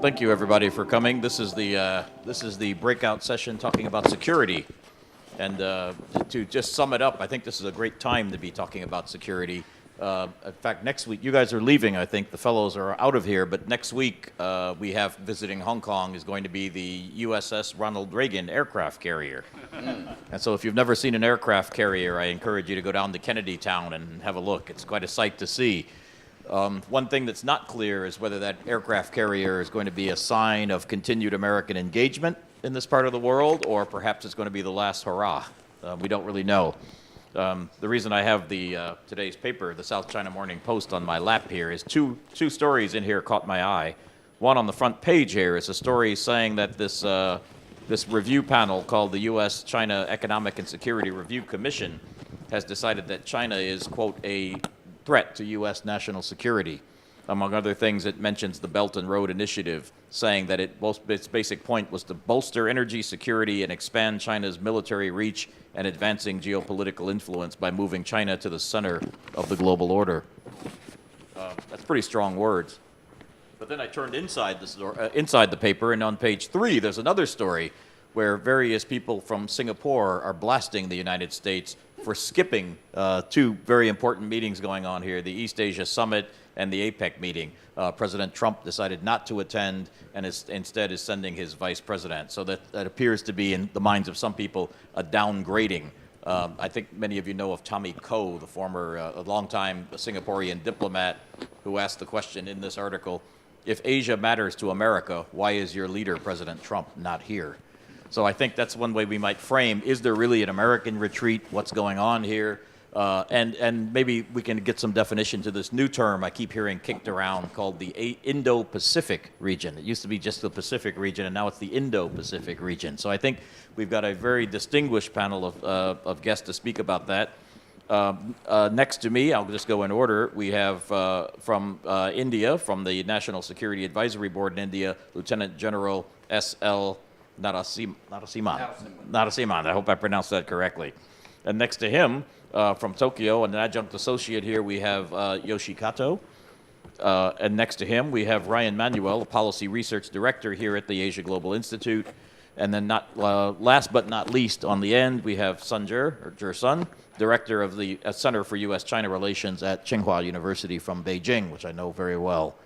Thank you, everybody, for coming. This is the breakout session talking about security. And to just sum it up, I think this is a great time to be talking about security. In fact, next week, you guys are leaving, I think. The fellows are out of here. But next week, we have visiting Hong Kong is going to be the USS Ronald Reagan aircraft carrier. And so if you've never seen an aircraft carrier, I encourage you to go down to Kennedy Town and have a look. It's quite a sight to see. One thing that's not clear is whether that aircraft carrier is going to be a sign of continued American engagement in this part of the world, or perhaps it's going to be the last hurrah. We don't really know. The reason I have today's paper, the South China Morning Post, on my lap here is two stories in here caught my eye. One on the front page here is a story saying that this review panel called the U.S.-China Economic and Security Review Commission has decided that China is, quote, a threat to U.S. national security. Among other things, it mentions the Belt and Road Initiative, saying that its basic point was to bolster energy security and expand China's military reach and advancing geopolitical influence by moving China to the center of the global order. That's pretty strong words. But then I turned inside the paper, and on page 3, there's another story where various people from Singapore are blasting the United States for skipping two very important meetings going on here, the East Asia Summit and the APEC meeting. President Trump decided not to attend and instead is sending his vice president. So that appears to be, in the minds of some people, a downgrading. I think many of you know of Tommy Koh, the former, longtime Singaporean diplomat, who asked the question in this article, if Asia matters to America, why is your leader, President Trump, not here? So I think that's one way we might frame, is there really an American retreat? What's going on here? And maybe we can get some definition to this new term I keep hearing kicked around called the Indo-Pacific region. It used to be just the Pacific region, and now it's the Indo-Pacific region. So I think we've got a very distinguished panel of guests to speak about that. Next to me, I'll just go in order, we have from India, from the National Security Advisory Board in India, Lieutenant General S.L. Narasimhan. I hope I pronounced that correctly. And next to him, from Tokyo, an adjunct associate here, we have Yoshikazu. And next to him, we have Ryan Manuel, a policy research director here at the Asia Global Institute. And then last but not least, on the end, we have Jur Sun, director of the Center for U.S.-China Relations at Tsinghua University from Beijing, which I know very well.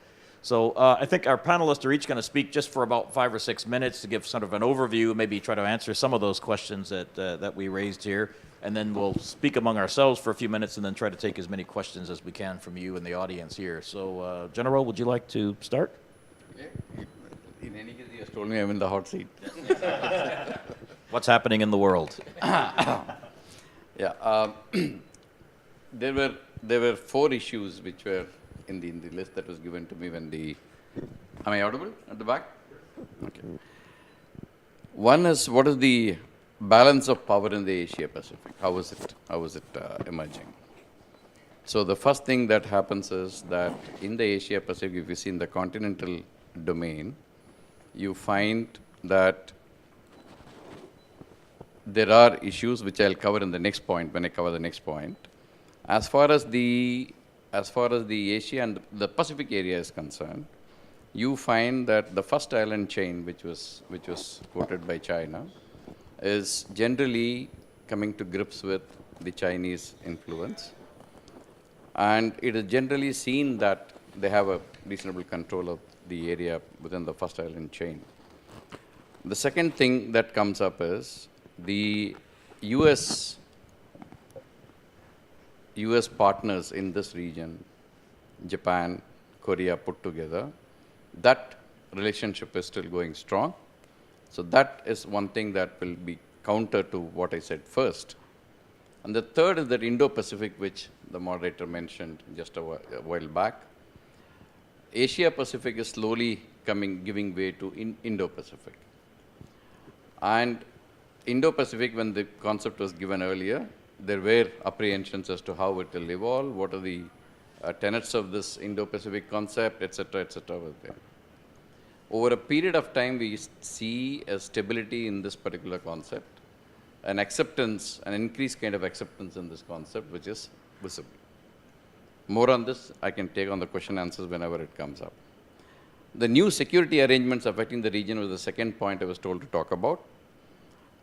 So I think our panelists are each going to speak just for about 5 or 6 minutes to give sort of an overview, maybe try to answer some of those questions that we raised here. And then we'll speak among ourselves for a few minutes and then try to take as many questions as we can from you in the audience here. So, General, would you like to start? Yeah. In any case, you just told me I'm in the hot seat. What's happening in the world? Yeah. There were 4 issues which were in the list that was given to me when Am I audible at the back? Okay. One is, what is the balance of power in the Asia Pacific? How is it emerging? So the first thing that happens is that in the Asia Pacific, if you see in the continental domain, you find that there are issues which I'll cover in the next point when I cover the next point. As far as the Asia and the Pacific area is concerned, you find that the first island chain, which was quoted by China, is generally coming to grips with the Chinese influence. And it is generally seen that they have a reasonable control of the area within the first island chain. The second thing that comes up is the US partners in this region, Japan, Korea put together, that relationship is still going strong. So that is one thing that will be counter to what I said first. And the third is that Indo-Pacific, which the moderator mentioned just a while back. Asia-Pacific is slowly giving way to Indo-Pacific. And Indo-Pacific, when the concept was given earlier, there were apprehensions as to how it will evolve, what are the tenets of this Indo-Pacific concept, etc., over there. Over a period of time, we see a stability in this particular concept, an acceptance, an increased kind of acceptance in this concept, which is visible. More on this, I can take on the question answers whenever it comes up. The new security arrangements affecting the region was the second point I was told to talk about.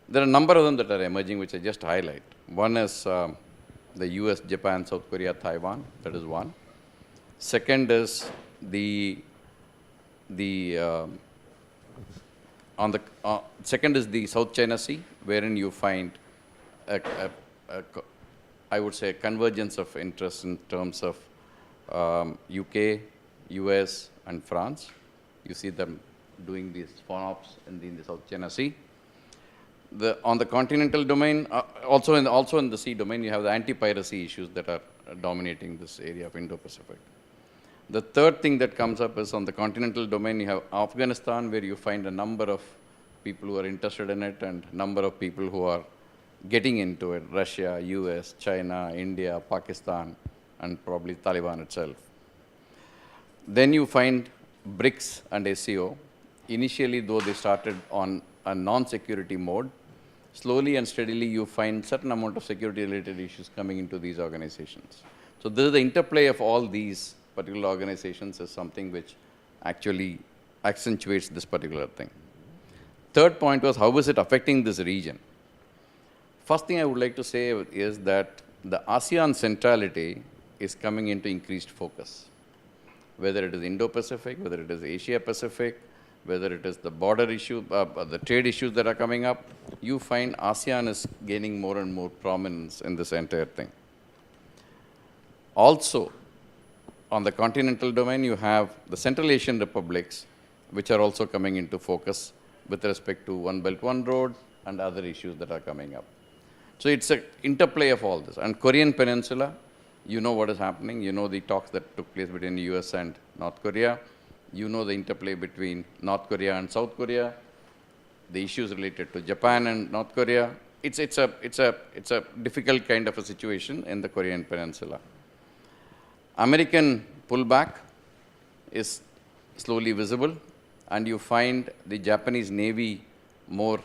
There are a number of them that are emerging, which I just highlight. One is the US, Japan, South Korea, Taiwan. That is one. Second is second is the South China Sea, wherein you find I would say a convergence of interest in terms of UK, US, and France. You see them doing these FONOPs in the South China Sea. On the continental domain, also in the sea domain, you have the anti-piracy issues that are dominating this area of Indo-Pacific. The third thing that comes up is on the continental domain, you have Afghanistan, where you find a number of people who are interested in it and a number of people who are getting into it, Russia, US, China, India, Pakistan, and probably Taliban itself. Then you find BRICS and SCO. Initially, though they started on a non-security mode, slowly and steadily you find certain amount of security-related issues coming into these organizations. So this is the interplay of all these particular organizations is something which actually accentuates this particular thing. Third point was, how is it affecting this region? First thing I would like to say is that the ASEAN centrality is coming into increased focus. Whether it is Indo-Pacific, whether it is Asia-Pacific, whether it is the border issue, the trade issues that are coming up, you find ASEAN is gaining more and more prominence in this entire thing. Also, on the continental domain, you have the Central Asian republics, which are also coming into focus with respect to One Belt, One Road and other issues that are coming up. So it's an interplay of all this. And Korean Peninsula, you know what is happening. You know the talks that took place between the US and North Korea. You know the interplay between North Korea and South Korea, the issues related to Japan and North Korea. It's a difficult kind of a situation in the Korean Peninsula. American pullback is slowly visible, and you find the Japanese Navy more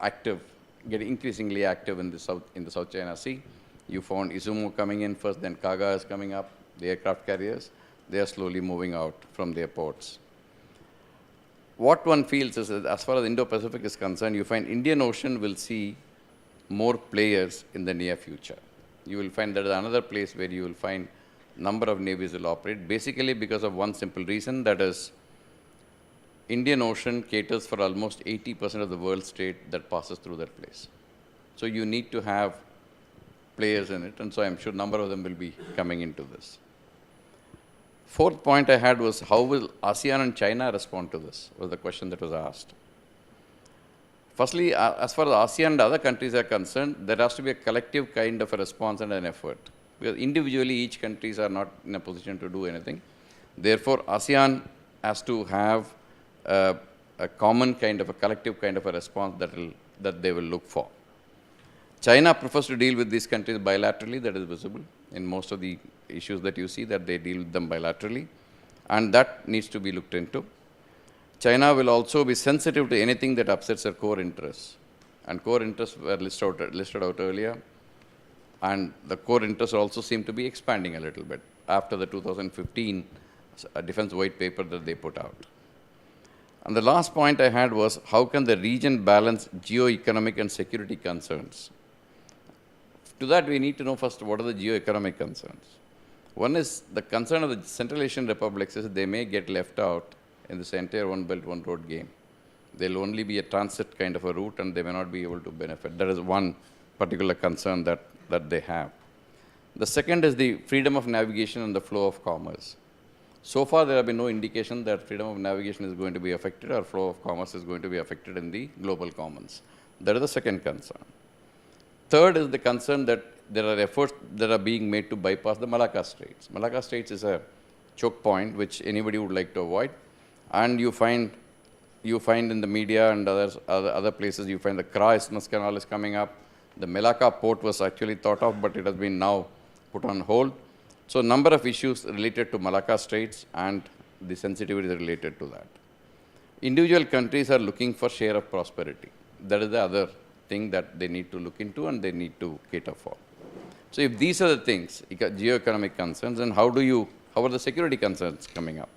active, getting increasingly active in the South China Sea. You found Izumo coming in first, then Kaga is coming up, the aircraft carriers. They are slowly moving out from their ports. What one feels is that as far as Indo-Pacific is concerned, you find Indian Ocean will see more players in the near future. You will find that is another place where you will find number of navies will operate, basically because of one simple reason, that is Indian Ocean caters for almost 80% of the world's trade that passes through that place. So you need to have players in it, and so I'm sure a number of them will be coming into this. Fourth point I had was, how will ASEAN and China respond to this, was the question that was asked. Firstly, as far as ASEAN and other countries are concerned, there has to be a collective kind of a response and an effort. Because individually, each countries are not in a position to do anything. Therefore, ASEAN has to have a common kind of a collective kind of a response that they will look for. China prefers to deal with these countries bilaterally. That is visible in most of the issues that you see, that they deal with them bilaterally, and that needs to be looked into. China will also be sensitive to anything that upsets their core interests, and core interests were listed out earlier, and the core interests also seem to be expanding a little bit after the 2015 defense white paper that they put out. And the last point I had was, how can the region balance geo-economic and security concerns? To that, we need to know first what are the geo-economic concerns. One is the concern of the Central Asian republics is they may get left out in this entire One Belt, One Road game. They'll only be a transit kind of a route, and they may not be able to benefit. That is one particular concern that they have. The second is the freedom of navigation and the flow of commerce. So far, there have been no indication that freedom of navigation is going to be affected or flow of commerce is going to be affected in the global commons. That is the second concern. Third is the concern that there are efforts that are being made to bypass the Malacca Straits. Malacca Straits is a choke point which anybody would like to avoid, and you find in the media and other places, you find the Kra Isthmus Canal is coming up. The Malacca port was actually thought of, but it has been now put on hold. So, a number of issues related to Malacca Straits and the sensitivity related to that. Individual countries are looking for share of prosperity. That is the other thing that they need to look into and they need to cater for. So, if these are the things, geo-economic concerns, and how are the security concerns coming up?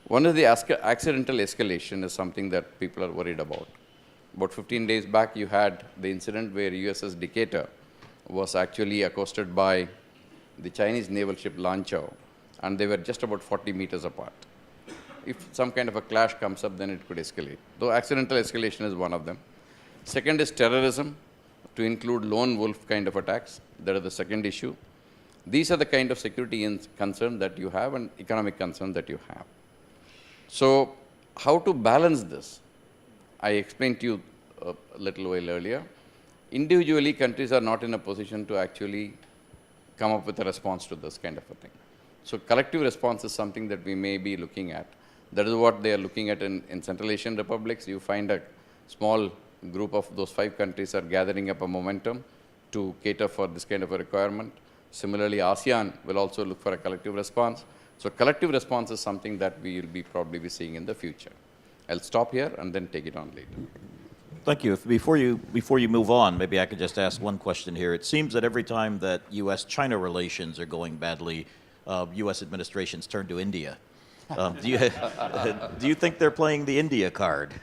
One is the accidental escalation is something that people are worried about. About 15 days back, you had the incident where USS Decatur was actually accosted by the Chinese naval ship Lanzhou, and they were just about 40 meters apart. If some kind of a clash comes up, then it could escalate. Though accidental escalation is one of them. Second is terrorism, to include lone wolf kind of attacks. That is the second issue. These are the kind of security concern that you have and economic concern that you have. So how to balance this? I explained to you a little while earlier. Individually, countries are not in a position to actually come up with a response to this kind of a thing. So collective response is something that we may be looking at. That is what they are looking at in Central Asian republics. You find a small group of those 5 countries are gathering up a momentum to cater for this kind of a requirement. Similarly, ASEAN will also look for a collective response. So collective response is something that we will probably be seeing in the future. I'll stop here and then take it on later. Thank you. Before you move on, maybe I could just ask one question here. It seems that every time that U.S.-China relations are going badly, U.S. administrations turn to India. Do you think they're playing the India card?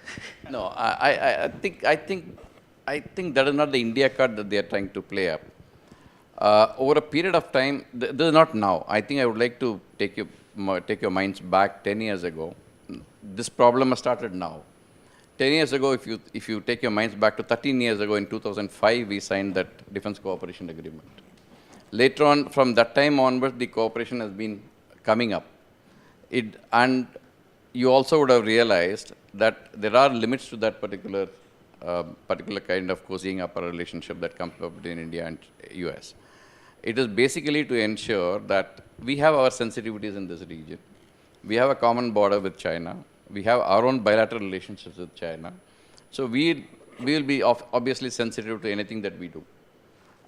No, I think that is not the India card that they are trying to play up. Over a period of time, this is not now. I think I would like to take your minds back 10 years ago. This problem has started now. 10 years ago, if you take your minds back to 13 years ago, in 2005, we signed that defense cooperation agreement. Later on, from that time onwards, the cooperation has been coming up. And you also would have realized that there are limits to that particular kind of cozying up a relationship that comes up between India and US. It is basically to ensure that we have our sensitivities in this region. We have a common border with China. We have our own bilateral relationships with China. So we will be obviously sensitive to anything that we do.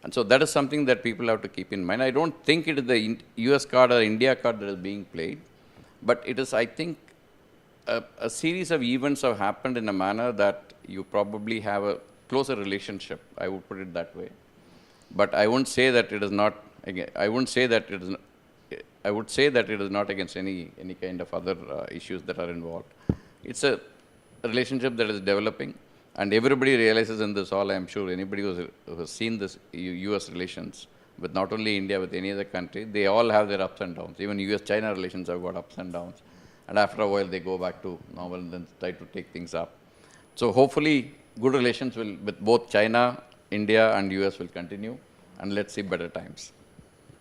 And so that is something that people have to keep in mind. I don't think it is the US card or India card that is being played, but it is, I think, a series of events have happened in a manner that you probably have a closer relationship. I would put it that way. But I won't say that it is not. I wouldn't say that it is. I would say that it is not against any kind of other issues that are involved. It's a relationship that is developing, and everybody realizes in this all. I am sure anybody who has seen this U.S. relations with not only India, with any other country, they all have their ups and downs. Even U.S.-China relations have got ups and downs. And after a while, they go back to normal and then try to take things up. So hopefully, good relations with both China, India, and U.S. will continue. And let's see better times.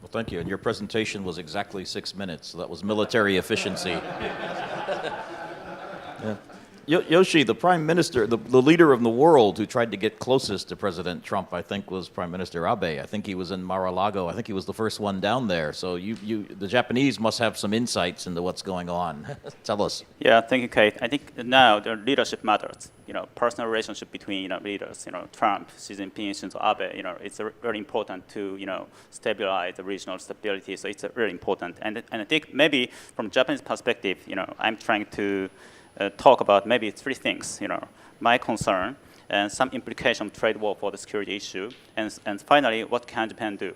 Well, thank you. And your presentation was exactly 6 minutes. So that was military efficiency. Yeah. Yoshi, the Prime Minister, the leader of the world who tried to get closest to President Trump, I think, was Prime Minister Abe. I think he was in Mar-a-Lago. I think he was the first one down there. So the Japanese must have some insights into what's going on. Tell us. Yeah, thank you, Kate. I think now the leadership matters. Personal relationship between leaders. Trump, Xi Jinping, Shinzo Abe. It's really important to stabilize the regional stability. So it's really important. And I think maybe from Japanese perspective, I'm trying to talk about maybe 3 things, my concern and some implication of trade war for the security issue, and finally, what can Japan do?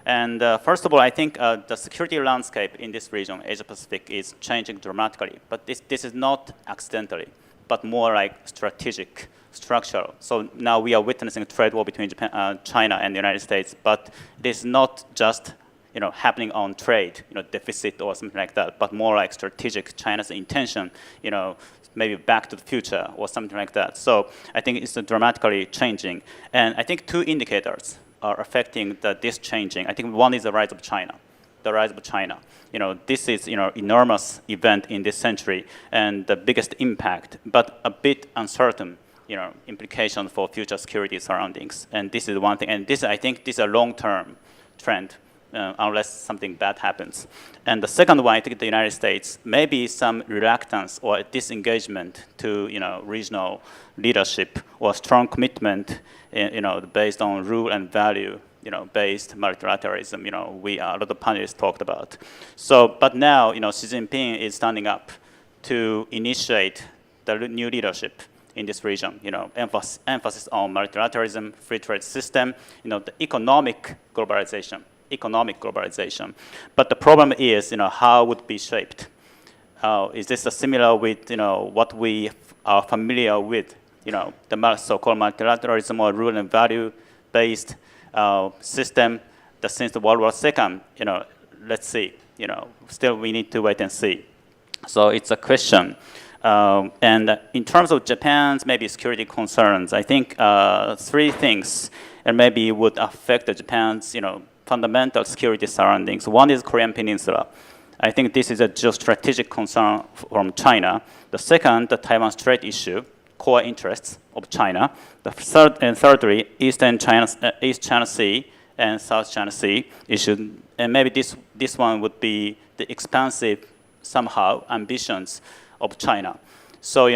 And first of all, I think the security landscape in this region, Asia-Pacific, is changing dramatically. But this is not accidentally, but more like strategic, structural. So now we are witnessing a trade war between Japan, China and the United States, but it is not just happening on trade, deficit or something like that, but more like strategic China's intention, maybe back to the future or something like that. So I think it's dramatically changing. And I think 2 indicators are affecting this changing. I think one is the rise of China. The rise of China. This is, enormous event in this century and the biggest impact, but a bit uncertain, implication for future security surroundings. And this is one thing. And this, I think, this is a long-term trend. Unless something bad happens. And the second one, I think the United States, maybe some reluctance or disengagement to regional leadership or strong commitment based on rule and value based multilateralism, a lot of panelists talked about. So, but now, Xi Jinping is standing up to initiate the new leadership in this region, emphasis on multilateralism, free trade system, the economic globalization. But the problem is, how would it be shaped? is this similar with what we are familiar with, the so-called multilateralism or rule and value-based system that since the World War II? Let's see. Still we need to wait and see. So it's a question. And in terms of Japan's maybe security concerns, I think three things and maybe would affect Japan's fundamental security surroundings. One is Korean Peninsula. I think this is a geostrategic concern from China. The second, the Taiwan Strait issue, core interests of China. The third and thirdly, East China Sea and South China Sea issue. And maybe this one would be the expansive somehow ambitions of China. So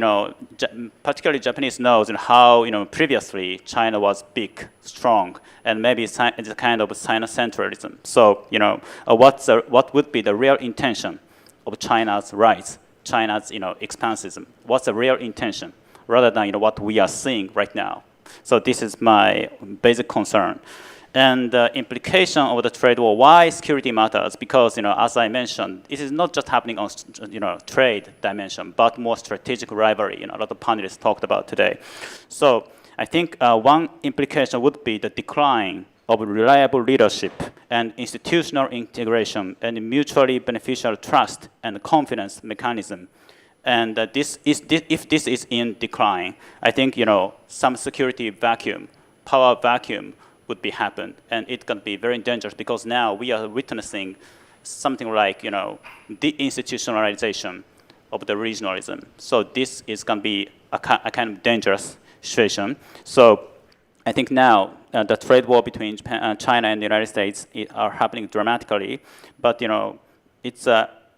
particularly Japanese knows how previously China was big, strong, and maybe it's a kind of China centralism. So what would be the real intention of China's rise, China's expansionism? What's the real intention rather than what we are seeing right now? So this is my basic concern. And the implication of the trade war, why security matters, because as I mentioned, it is not just happening on trade dimension, but more strategic rivalry. A lot of panelists talked about today. So I think one implication would be the decline of reliable leadership and institutional integration and mutually beneficial trust and confidence mechanism. And if this is in decline, I think some security vacuum, power vacuum, would be happen, and it can be very dangerous because now we are witnessing something like the institutionalization of the regionalism. So this is going to be a kind of dangerous situation. So I think now the trade war between China and the United States are happening dramatically, but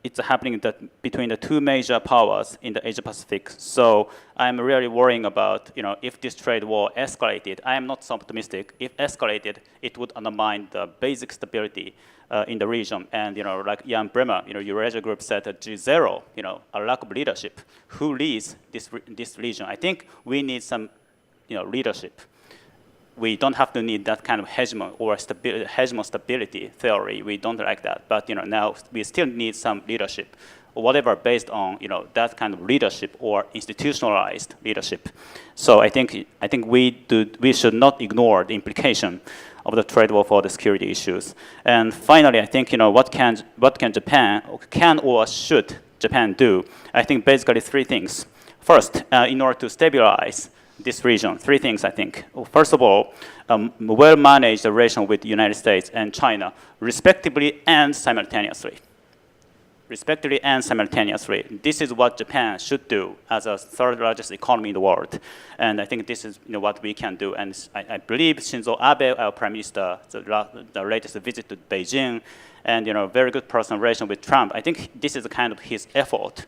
it's happening between the two major powers in the Asia Pacific. So I'm really worrying about if this trade war escalated. I am not so optimistic. If escalated, it would undermine the basic stability in the region. And like Jan Bremer, Eurasia Group said that G0, a lack of leadership. Who leads this region? I think we need some leadership. We don't have to need that kind of hegemon or hegemon stability theory. We don't like that. But now we still need some leadership, or whatever, based on that kind of leadership or institutionalized leadership. So I think we should not ignore the implication of the trade war for the security issues. And finally, I think what can Japan or should Japan do? I think basically three things. First, in order to stabilize this region, three things I think. First of all, well-managed relation with the United States and China, respectively and simultaneously. Respectively and simultaneously. This is what Japan should do as a third largest economy in the world. And I think this is what we can do. And I believe Shinzo Abe, our Prime Minister, the latest visit to Beijing, and very good personal relation with Trump. I think this is kind of his effort,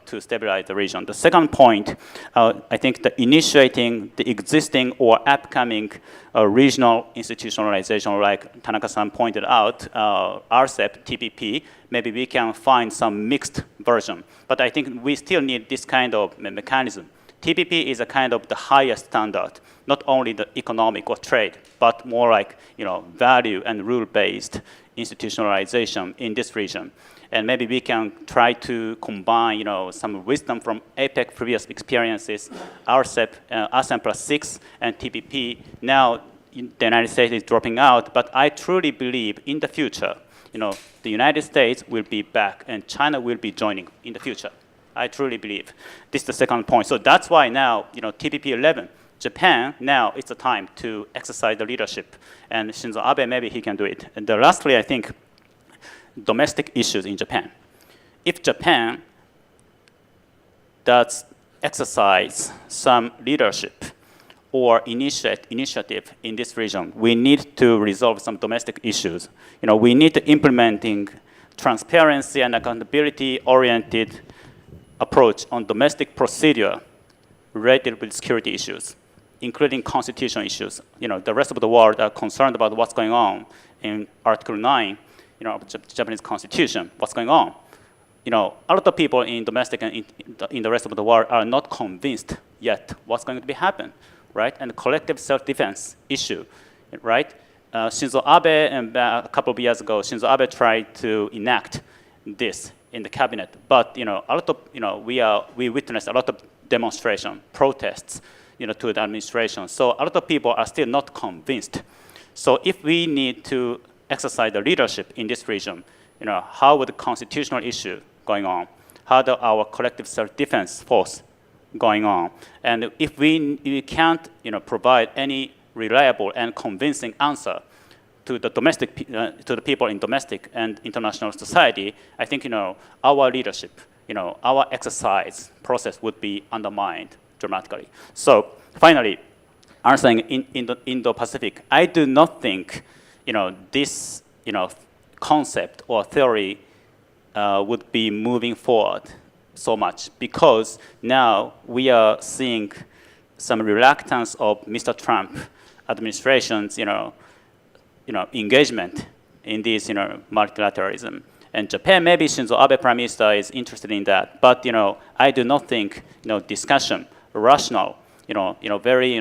to stabilize the region. The second point, I think initiating the existing or upcoming regional institutionalization, like Tanaka-san pointed out, RCEP, TPP, maybe we can find some mixed version. But I think we still need this kind of mechanism. TPP is a kind of the highest standard, not only the economic or trade, but more like value and rule-based institutionalization in this region. And maybe we can try to combine some wisdom from APEC previous experiences, RCEP, ASEAN plus 6, and TPP. Now the United States is dropping out, but I truly believe in the future, the United States will be back and China will be joining in the future. I truly believe. This is the second point. So that's why now, TPP 11, Japan, now it's the time to exercise the leadership. And Shinzo Abe, maybe he can do it. And lastly, I think, domestic issues in Japan. If Japan does exercise some leadership or initiative in this region, we need to resolve some domestic issues. We need to implementing transparency and accountability-oriented approach on domestic procedure related with security issues, including constitutional issues. The rest of the world are concerned about what's going on in Article 9, of the Japanese Constitution, what's going on. A lot of people in domestic and in the rest of the world are not convinced yet what's going to be happen, right? And the collective self-defense issue, right? Shinzo Abe, and a couple of years ago, Shinzo Abe tried to enact this in the cabinet. But a lot of we witnessed a lot of demonstration, protests, to the administration. So a lot of people are still not convinced. So if we need to exercise the leadership in this region, how would the constitutional issue going on? How our collective self-defense force going on? And if we can't, provide any reliable and convincing answer to the to the people in domestic and international society, I think our leadership, our exercise process would be undermined dramatically. So finally, answering in the Indo-Pacific, I do not think this concept or theory would be moving forward so much, because now we are seeing some reluctance of Mr. Trump administration's engagement in this multilateralism. And Japan, maybe Shinzo Abe Prime Minister is interested in that, but I do not think discussion, rational, very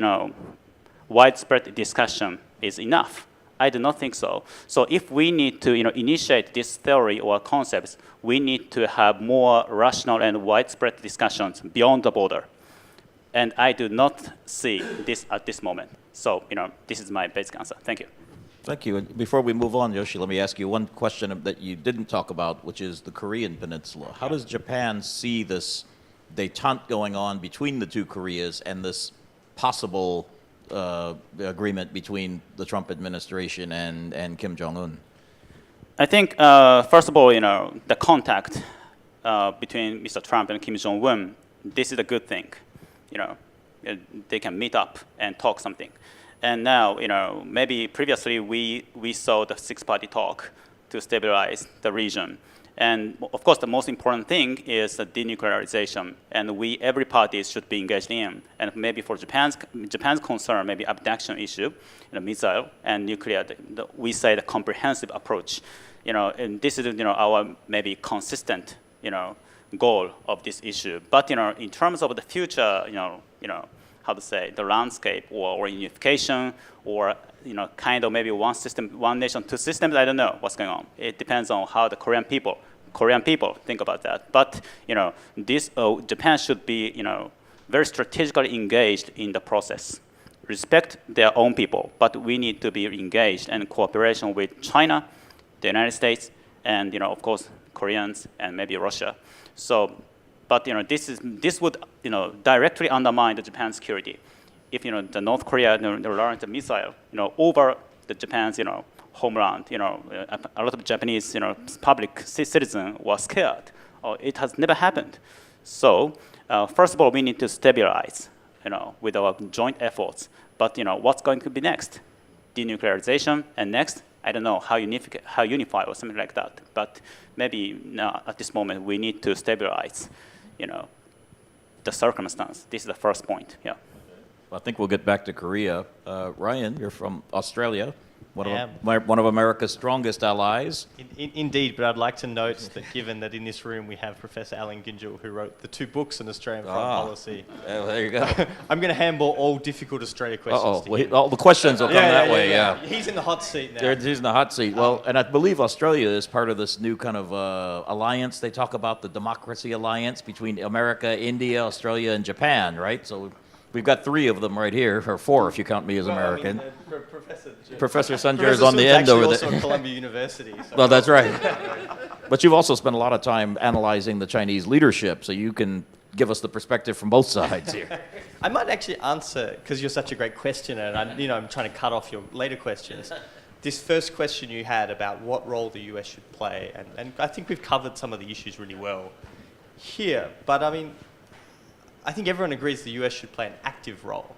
widespread discussion is enough. I do not think so. So if we need to initiate this theory or concepts, we need to have more rational and widespread discussions beyond the border. And I do not see this at this moment. So this is my basic answer. Thank you. Thank you. And before we move on, Yoshi, let me ask you one question that you didn't talk about, which is the Korean Peninsula. How does Japan see this détente going on between the two Koreas and this possible agreement between the Trump administration and Kim Jong-un? I think, first of all, the contact between Mr. Trump and Kim Jong-un, this is a good thing. They can meet up and talk something. And now, maybe previously we saw the six-party talk to stabilize the region. And of course, the most important thing is the denuclearization, and every party should be engaged in. And maybe for Japan's concern, maybe abduction issue, missile and nuclear. We say the comprehensive approach, and this is our maybe consistent, goal of this issue. But in terms of the future, how to say, the landscape or unification or kind of maybe one system, one nation, two systems, I don't know what's going on. It depends on how the Korean people think about that. But this Japan should be very strategically engaged in the process. Respect their own people, but we need to be engaged in cooperation with China, the United States, and of course Koreans and maybe Russia. So, but this would directly undermine the Japan's security. If the North Korea launched a missile over the Japan's homeland, a lot of Japanese public citizen was scared. It has never happened. So first of all, we need to stabilize with our joint efforts. But what's going to be next? Denuclearization, and next, I don't know, how unify or something like that. But maybe now at this moment we need to stabilize the circumstance. This is the first point. Yeah. Well, I think we'll get back to Korea. Ryan, you're from Australia, one of America's strongest allies. Indeed, but I'd like to note that given that in this room we have Professor Alan Gingill, who wrote the 2 books on Australian foreign policy. There you go. I'm going to handball all difficult Australia questions to him. All the questions will come that way, yeah. He's in the hot seat now. He's in the hot seat. Well, and I believe Australia is part of this new kind of alliance. They talk about the democracy alliance between America, India, Australia, and Japan, right? So we've got 3 of them right here, or 4 if you count me as American. Professor Sanjay is on the end over there. Also at Columbia University. So well, that's right. But you've also spent a lot of time analyzing the Chinese leadership, so you can give us the perspective from both sides here. I might actually answer, because you're such a great questioner, and I'm trying to cut off your later questions. This first question you had about what role the US should play, and I think we've covered some of the issues really well here. But I think everyone agrees the US should play an active role.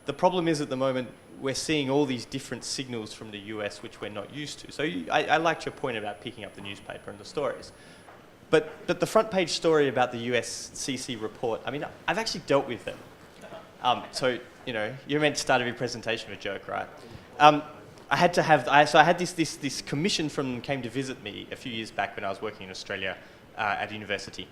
The problem is at the moment we're seeing all these different signals from the US which we're not used to. So I liked your point about picking up the newspaper and the stories. But the front page story about the USCC report, I've actually dealt with them. So you're meant to start every presentation with a joke, right? I had this commission from them came to visit me a few years back when I was working in Australia at university.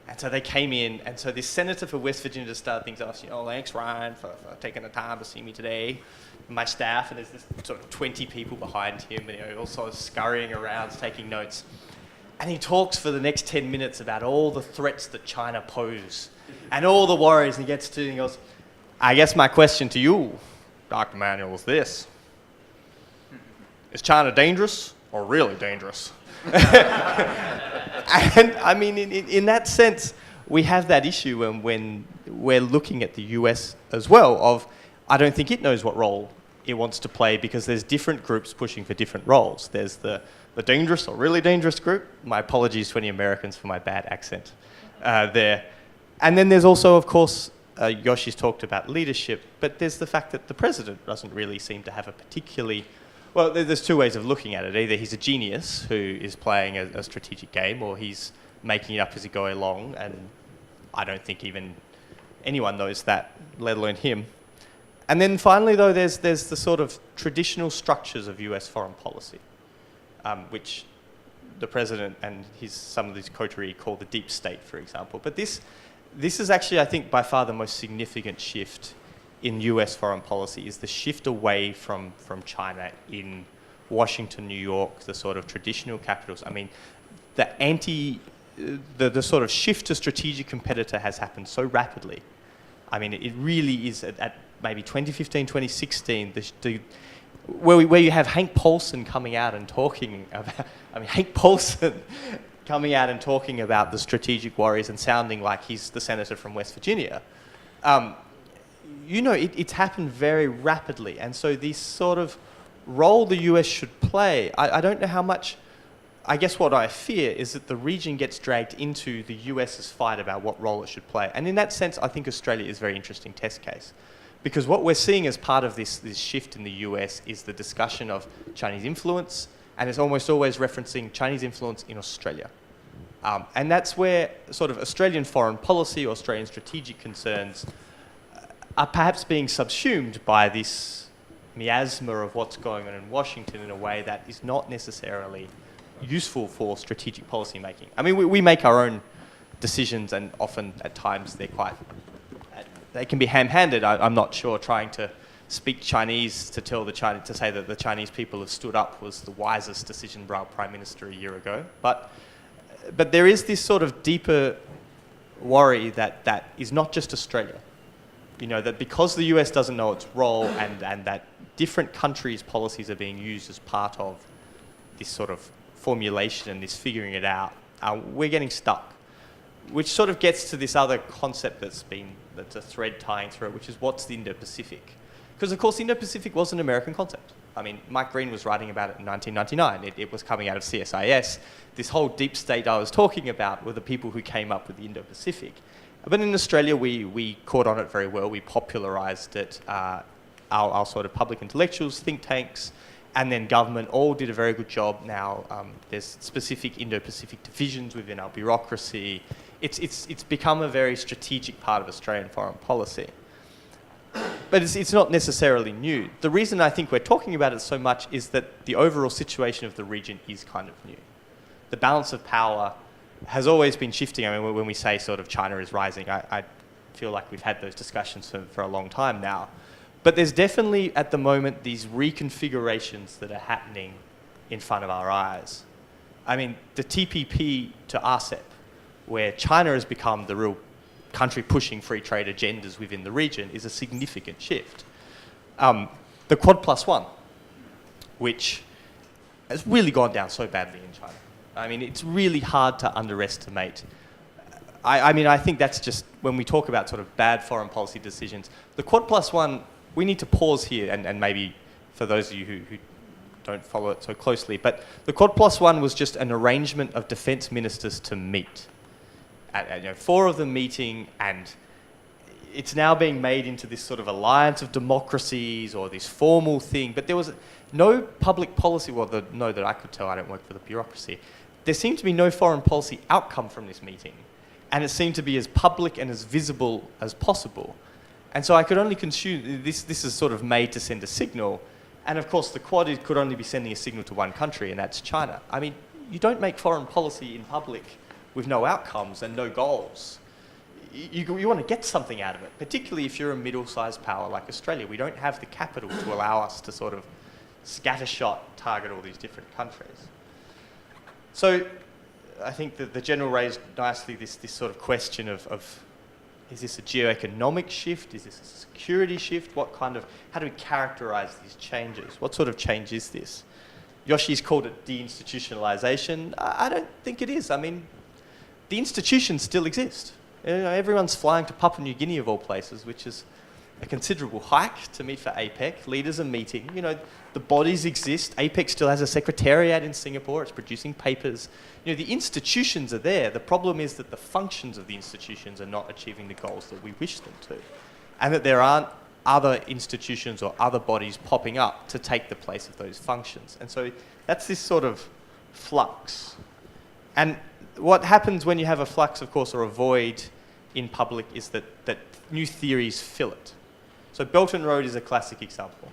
And so they came in, and so this senator for West Virginia just started things off, thanks Ryan for taking the time to see me today. My staff, and there's this sort of 20 people behind him, and all sort of scurrying around, taking notes. And he talks for the next 10 minutes about all the threats that China pose and all the worries. And he gets to, and he goes, I guess my question to you, Dr. Manuel, is this. Is China dangerous or really dangerous? And I mean, in that sense, we have that issue when we're looking at the US as well of, I don't think it knows what role it wants to play because there's different groups pushing for different roles. There's the dangerous or really dangerous group. My apologies to any Americans for my bad accent there. And then there's also, of course, Yoshi's talked about leadership, but there's the fact that the president doesn't really seem to have a particularly... Well, there's two ways of looking at it. Either he's a genius who is playing a strategic game, or he's making it up as he goes along, and I don't think even anyone knows that, let alone him. And then finally, though, there's the sort of traditional structures of US foreign policy, which the president and some of his coterie call the deep state, for example. But this is actually, I think, by far the most significant shift in US foreign policy, is the shift away from China in Washington, New York, the sort of traditional capitals. I mean, the sort of shift to strategic competitor has happened so rapidly. I mean, it really is at maybe 2015, 2016, where you have Hank Paulson coming out and talking about, Hank Paulson coming out and talking about the strategic worries and sounding like he's the senator from West Virginia. It's happened very rapidly. And so this sort of role the US should play, I don't know how much, I guess what I fear is that the region gets dragged into the US's fight about what role it should play. And in that sense, I think Australia is a very interesting test case. Because what we're seeing as part of this shift in the US is the discussion of Chinese influence, and it's almost always referencing Chinese influence in Australia. And that's where sort of Australian foreign policy or Australian strategic concerns are perhaps being subsumed by this miasma of what's going on in Washington in a way that is not necessarily useful for strategic policy making. I mean, we make our own decisions, and often at times they can be ham-handed. I'm not sure trying to speak Chinese to say that the Chinese people have stood up was the wisest decision by our Prime Minister a year ago. But there is this sort of deeper worry that is not just Australia. That because the US doesn't know its role and that different countries' policies are being used as part of this sort of formulation and this figuring it out, we're getting stuck. Which sort of gets to this other concept that's a thread tying through it, which is what's the Indo-Pacific? Because, of course, the Indo-Pacific was an American concept. I mean, Mike Green was writing about it in 1999. It was coming out of CSIS. This whole deep state I was talking about were the people who came up with the Indo-Pacific. But in Australia, we caught on it very well. We popularised it. Our sort of public intellectuals, think tanks, and then government all did a very good job. Now there's specific Indo-Pacific divisions within our bureaucracy. It's become a very strategic part of Australian foreign policy. But it's not necessarily new. The reason I think we're talking about it so much is that the overall situation of the region is kind of new. The balance of power has always been shifting. I mean, when we say sort of China is rising, I feel like we've had those discussions for a long time now. But there's definitely, at the moment, these reconfigurations that are happening in front of our eyes. I mean, the TPP to RCEP, where China has become the real country pushing free trade agendas within the region, is a significant shift. The Quad+1, which has really gone down so badly in China. I mean, it's really hard to underestimate. I think that's just, when we talk about sort of bad foreign policy decisions, the Quad+1, we need to pause here, and maybe for those of you who don't follow it so closely, but the Quad+1 was just an arrangement of defence ministers to meet. 4 of them meeting, and it's now being made into this sort of alliance of democracies or this formal thing, but there was no public policy, no that I could tell, I don't work for the bureaucracy. There seemed to be no foreign policy outcome from this meeting, and it seemed to be as public and as visible as possible. And so I could only consume, this is sort of made to send a signal, and of course the Quad could only be sending a signal to one country, and that's China. I mean, you don't make foreign policy in public with no outcomes and no goals. You want to get something out of it, particularly if you're a middle-sized power like Australia. We don't have the capital to allow us to sort of scattershot target all these different countries. So I think that the General raised nicely this sort of question of is this a geoeconomic shift? Is this a security shift? How do we characterize these changes? What sort of change is this? Yoshi's called it deinstitutionalization. I don't think it is. I mean, the institutions still exist. Everyone's flying to Papua New Guinea of all places, which is a considerable hike to meet for APEC. Leaders are meeting. The bodies exist. APEC still has a secretariat in Singapore. It's producing papers. The institutions are there. The problem is that the functions of the institutions are not achieving the goals that we wish them to, and that there aren't other institutions or other bodies popping up to take the place of those functions. And so that's this sort of flux. And what happens when you have a flux, of course, or a void in public is that new theories fill it. So Belt and Road is a classic example.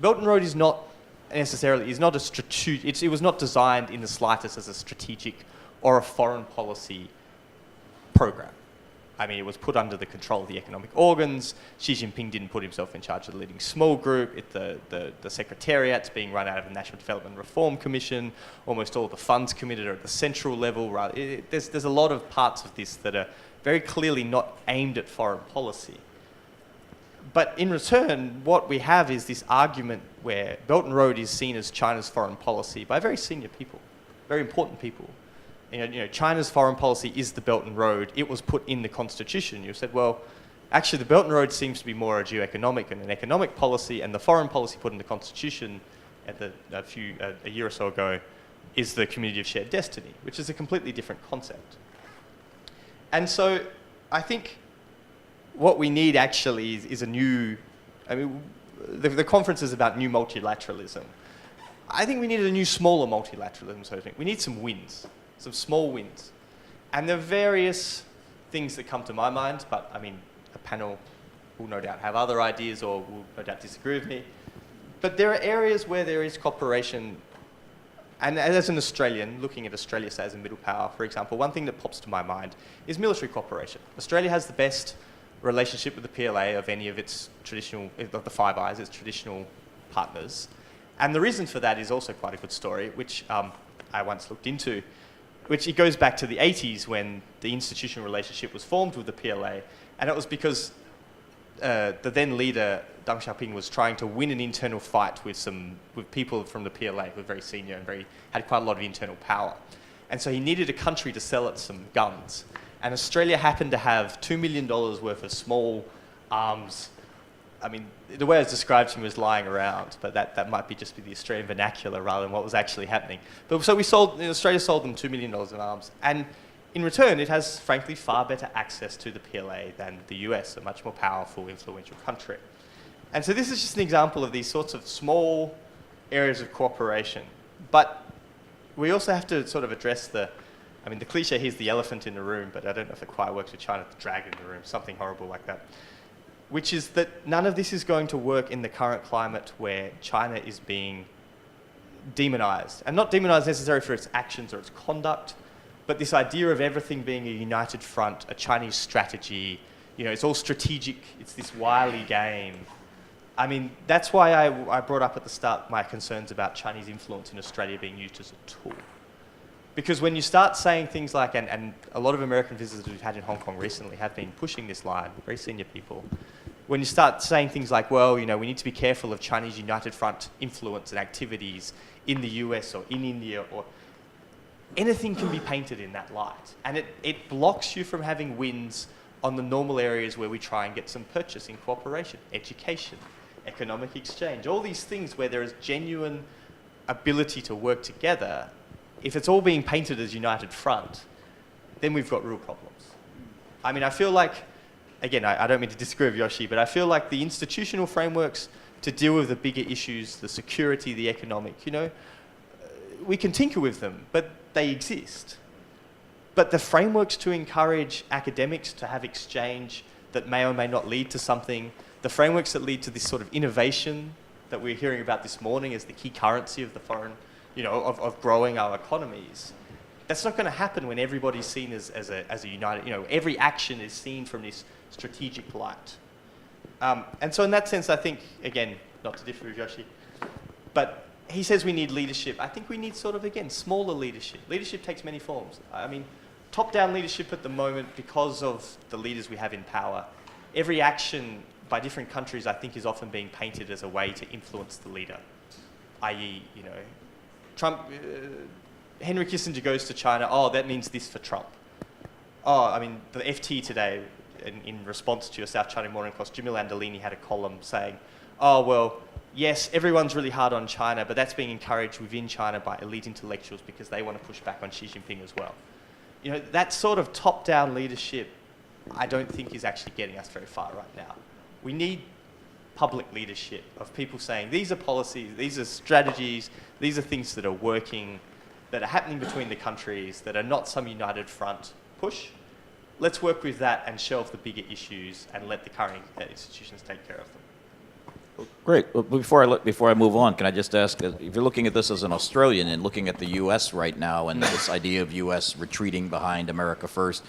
Belt and Road is not necessarily, it was not designed in the slightest as a strategic or a foreign policy program. I mean, it was put under the control of the economic organs. Xi Jinping didn't put himself in charge of the leading small group. The secretariat's being run out of the National Development Reform Commission. Almost all the funds committed are at the central level. There's a lot of parts of this that are very clearly not aimed at foreign policy. But in return, what we have is this argument where Belt and Road is seen as China's foreign policy by very senior people, very important people. China's foreign policy is the Belt and Road. It was put in the constitution. You said, well, actually the Belt and Road seems to be more a geoeconomic and an economic policy, and the foreign policy put in the constitution a year or so ago is the community of shared destiny, which is a completely different concept. And so I think what we need actually is a new, the conference is about new multilateralism. I think we need a new, smaller multilateralism, so I think we need some wins. Some small wins. And there are various things that come to my mind, but a panel will no doubt have other ideas or will no doubt disagree with me. But there are areas where there is cooperation, and as an Australian, looking at Australia say as a middle power, for example, one thing that pops to my mind is military cooperation. Australia has the best relationship with the PLA of any of its of the Five Eyes, its traditional partners. And the reason for that is also quite a good story, which I once looked into, which it goes back to the 80s when the institutional relationship was formed with the PLA, and it was because the then leader, Deng Xiaoping, was trying to win an internal fight with people from the PLA who were very senior and had quite a lot of internal power. And so he needed a country to sell it some guns. And Australia happened to have $2 million worth of small arms. The way it was described to me was lying around, but that might just be the Australian vernacular rather than what was actually happening. But so Australia sold them $2 million in arms, and in return, it has, frankly, far better access to the PLA than the US, a much more powerful, influential country. And so this is just an example of these sorts of small areas of cooperation. But we also have to sort of address the cliche here is the elephant in the room, but I don't know if it quite works with China, the dragon in the room, something horrible like that. Which is that none of this is going to work in the current climate where China is being demonized. And not demonized necessarily for its actions or its conduct, but this idea of everything being a united front, a Chinese strategy, it's all strategic, it's this wily game. That's why I brought up at the start my concerns about Chinese influence in Australia being used as a tool. Because when you start saying things like, and a lot of American visitors we've had in Hong Kong recently have been pushing this line, very senior people, when you start saying things like, well, we need to be careful of Chinese United Front influence and activities in the US or in India, or anything can be painted in that light. And it blocks you from having wins on the normal areas where we try and get some purchasing cooperation, education, economic exchange, all these things where there is genuine ability to work together. If it's all being painted as united front, then we've got real problems. I feel like, again, I don't mean to disagree with Yoshi, but I feel like the institutional frameworks to deal with the bigger issues, the security, the economic, we can tinker with them, but they exist. But the frameworks to encourage academics to have exchange that may or may not lead to something, the frameworks that lead to this sort of innovation that we're hearing about this morning as the key currency of the foreign, of growing our economies, that's not going to happen when everybody's seen as a united, every action is seen from this strategic light. And so in that sense, I think, again, not to differ with Yoshi, but he says we need leadership. I think we need sort of, again, smaller leadership. Leadership takes many forms. I mean, top-down leadership at the moment, because of the leaders we have in power, every action by different countries, I think, is often being painted as a way to influence the leader. I.e., you know, Trump, Henry Kissinger goes to China, oh, that means this for Trump. Oh, I mean, the FT today, in response to your South China Morning Post, Jimmy Landolini had a column saying, oh, well, yes, everyone's really hard on China, but that's being encouraged within China by elite intellectuals because they want to push back on Xi Jinping as well. You know, that sort of top-down leadership, I don't think is actually getting us very far right now. We need public leadership of people saying, these are policies, these are strategies, these are things that are working, that are happening between the countries, that are not some united front push. Let's work with that and shelve the bigger issues and let the current institutions take care of them. Great. Well, before I move on, can I just ask, if you're looking at this as an Australian and looking at the U.S. right now and this idea of U.S. retreating behind America first,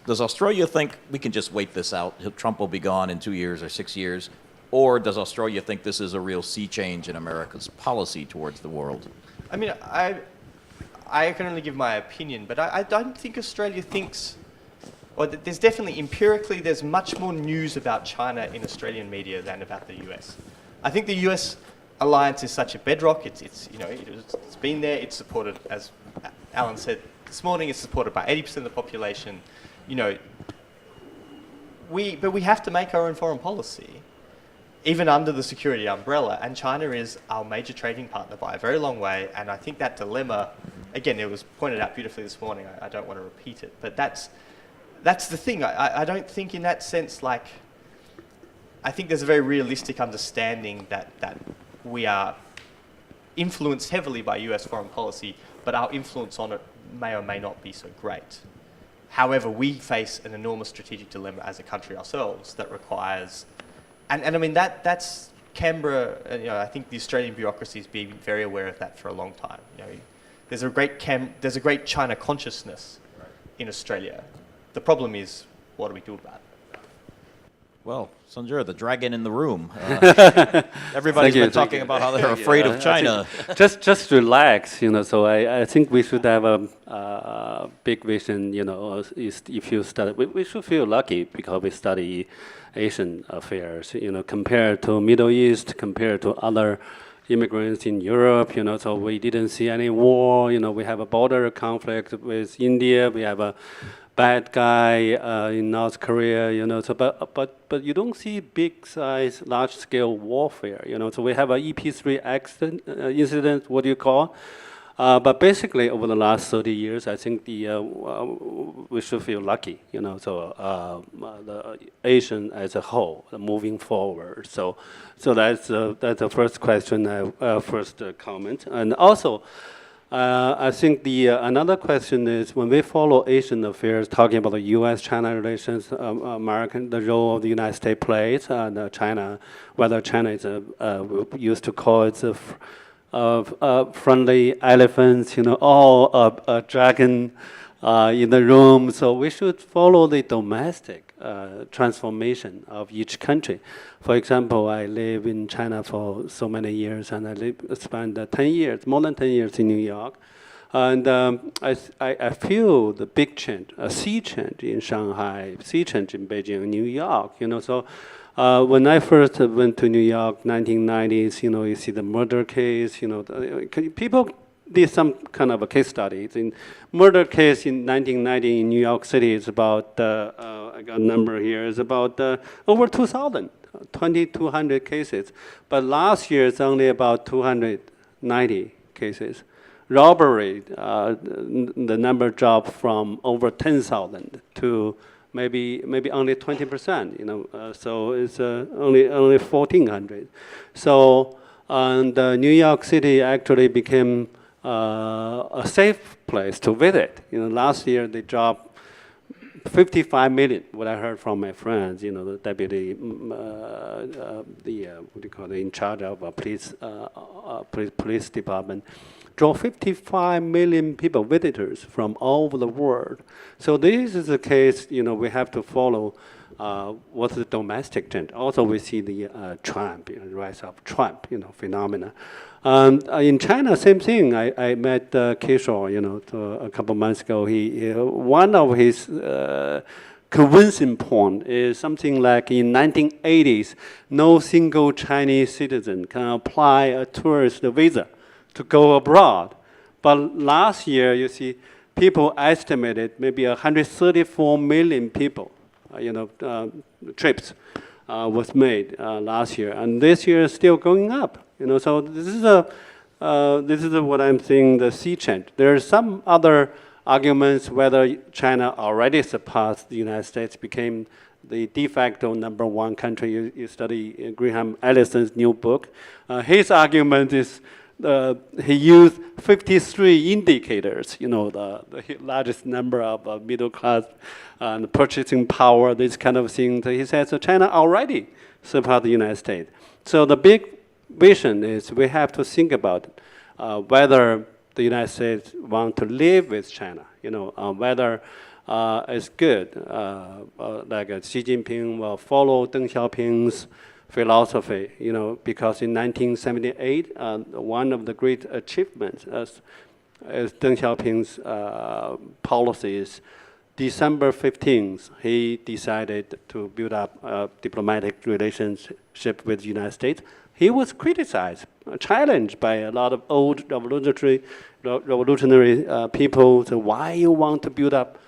does Australia think we can just wait this out? Trump will be gone in 2 years or 6 years? Or does Australia think this is a real sea change in America's policy towards the world? I mean, I can only give my opinion, but I don't think Australia thinks, or there's definitely, empirically, there's much more news about China in Australian media than about the US. I think the US alliance is such a bedrock. It's been there. It's supported, as Alan said this morning, it's supported by 80% of the population. You know, but we have to make our own foreign policy, even under the security umbrella. And China is our major trading partner by a very long way. And I think that dilemma, again, it was pointed out beautifully this morning. I don't want to repeat it, but that's the thing. I don't think in that sense, like, I think there's a very realistic understanding that we are influenced heavily by US foreign policy, but our influence on it may or may not be so great. However, we face an enormous strategic dilemma as a country ourselves that requires, and I mean, that's Canberra, you know, I think the Australian bureaucracy has been very aware of that for a long time. You know, there's a great China consciousness in Australia. The problem is, what do we do about it? Well, Sanjur, the dragon in the room. Everybody's been talking about how they're afraid of China. Just relax, you know. So I think we should have a big vision, you know. If you study, we should feel lucky because we study Asian affairs, you know, compared to Middle East, compared to other immigrants in Europe, you know. So we didn't see any war, you know. We have a border conflict with India. We have a bad guy in North Korea, you know. So, but you don't see big size, large scale warfare, you know. So we have a EP3 accident incident. What do you call? But basically, over the last 30 years, I think we should feel lucky, you know. So the Asian as a whole moving forward. So that's the first question, first comment, and also. I think another question is when we follow Asian affairs, talking about the U.S.-China relations, the role of the United States plays, China, whether China is we used to call it friendly elephants, you know, or a dragon in the room. So we should follow the domestic transformation of each country. For example, I live in China for so many years, and I spent 10 years, more than 10 years in New York. And I feel the big change, a sea change in Shanghai, sea change in Beijing, New York, you know. So when I first went to New York, 1990s, you know, you see the murder case, you know, people did some kind of a case study. In murder case in 1990 in New York City is about, I got a number here, is about over 2,000, 2,200 cases. But last year it's only about 290 cases. Robbery, the number dropped from over 10,000 to maybe only 20%, you know, so it's only 1,400. So, and New York City actually became a safe place to visit. You know, last year they dropped 55 million. What I heard from my friends, you know, the deputy, what do you call it, in charge of police department, draw 55 million people, visitors from all over the world. So this is a case, you know, we have to follow what's the domestic trend. Also, we see the Trump, rise of Trump, phenomena. In China, same thing. I met Kato, a couple months ago. One of his convincing point is something like in 1980s, no single Chinese citizen can apply a tourist visa to go abroad. But last year, you see, people estimated maybe 134 million people, trips was made last year, and this year is still going up. So this is what I'm saying, the sea change. There are some other arguments whether China already surpassed the United States, became the de facto #1 country. You study Graham Allison's new book. His argument is he used 53 indicators, the largest number of middle class and purchasing power, this kind of thing. He says China already surpassed the United States. So the big vision is we have to think about whether the United States want to live with China, whether it's good, like Xi Jinping will follow Deng Xiaoping's philosophy, because in 1978, one of the great achievements as Deng Xiaoping's policies, December 15th, he decided to build up a diplomatic relationship with the United States. He was criticized, challenged by a lot of old revolutionary people. So why you want to build up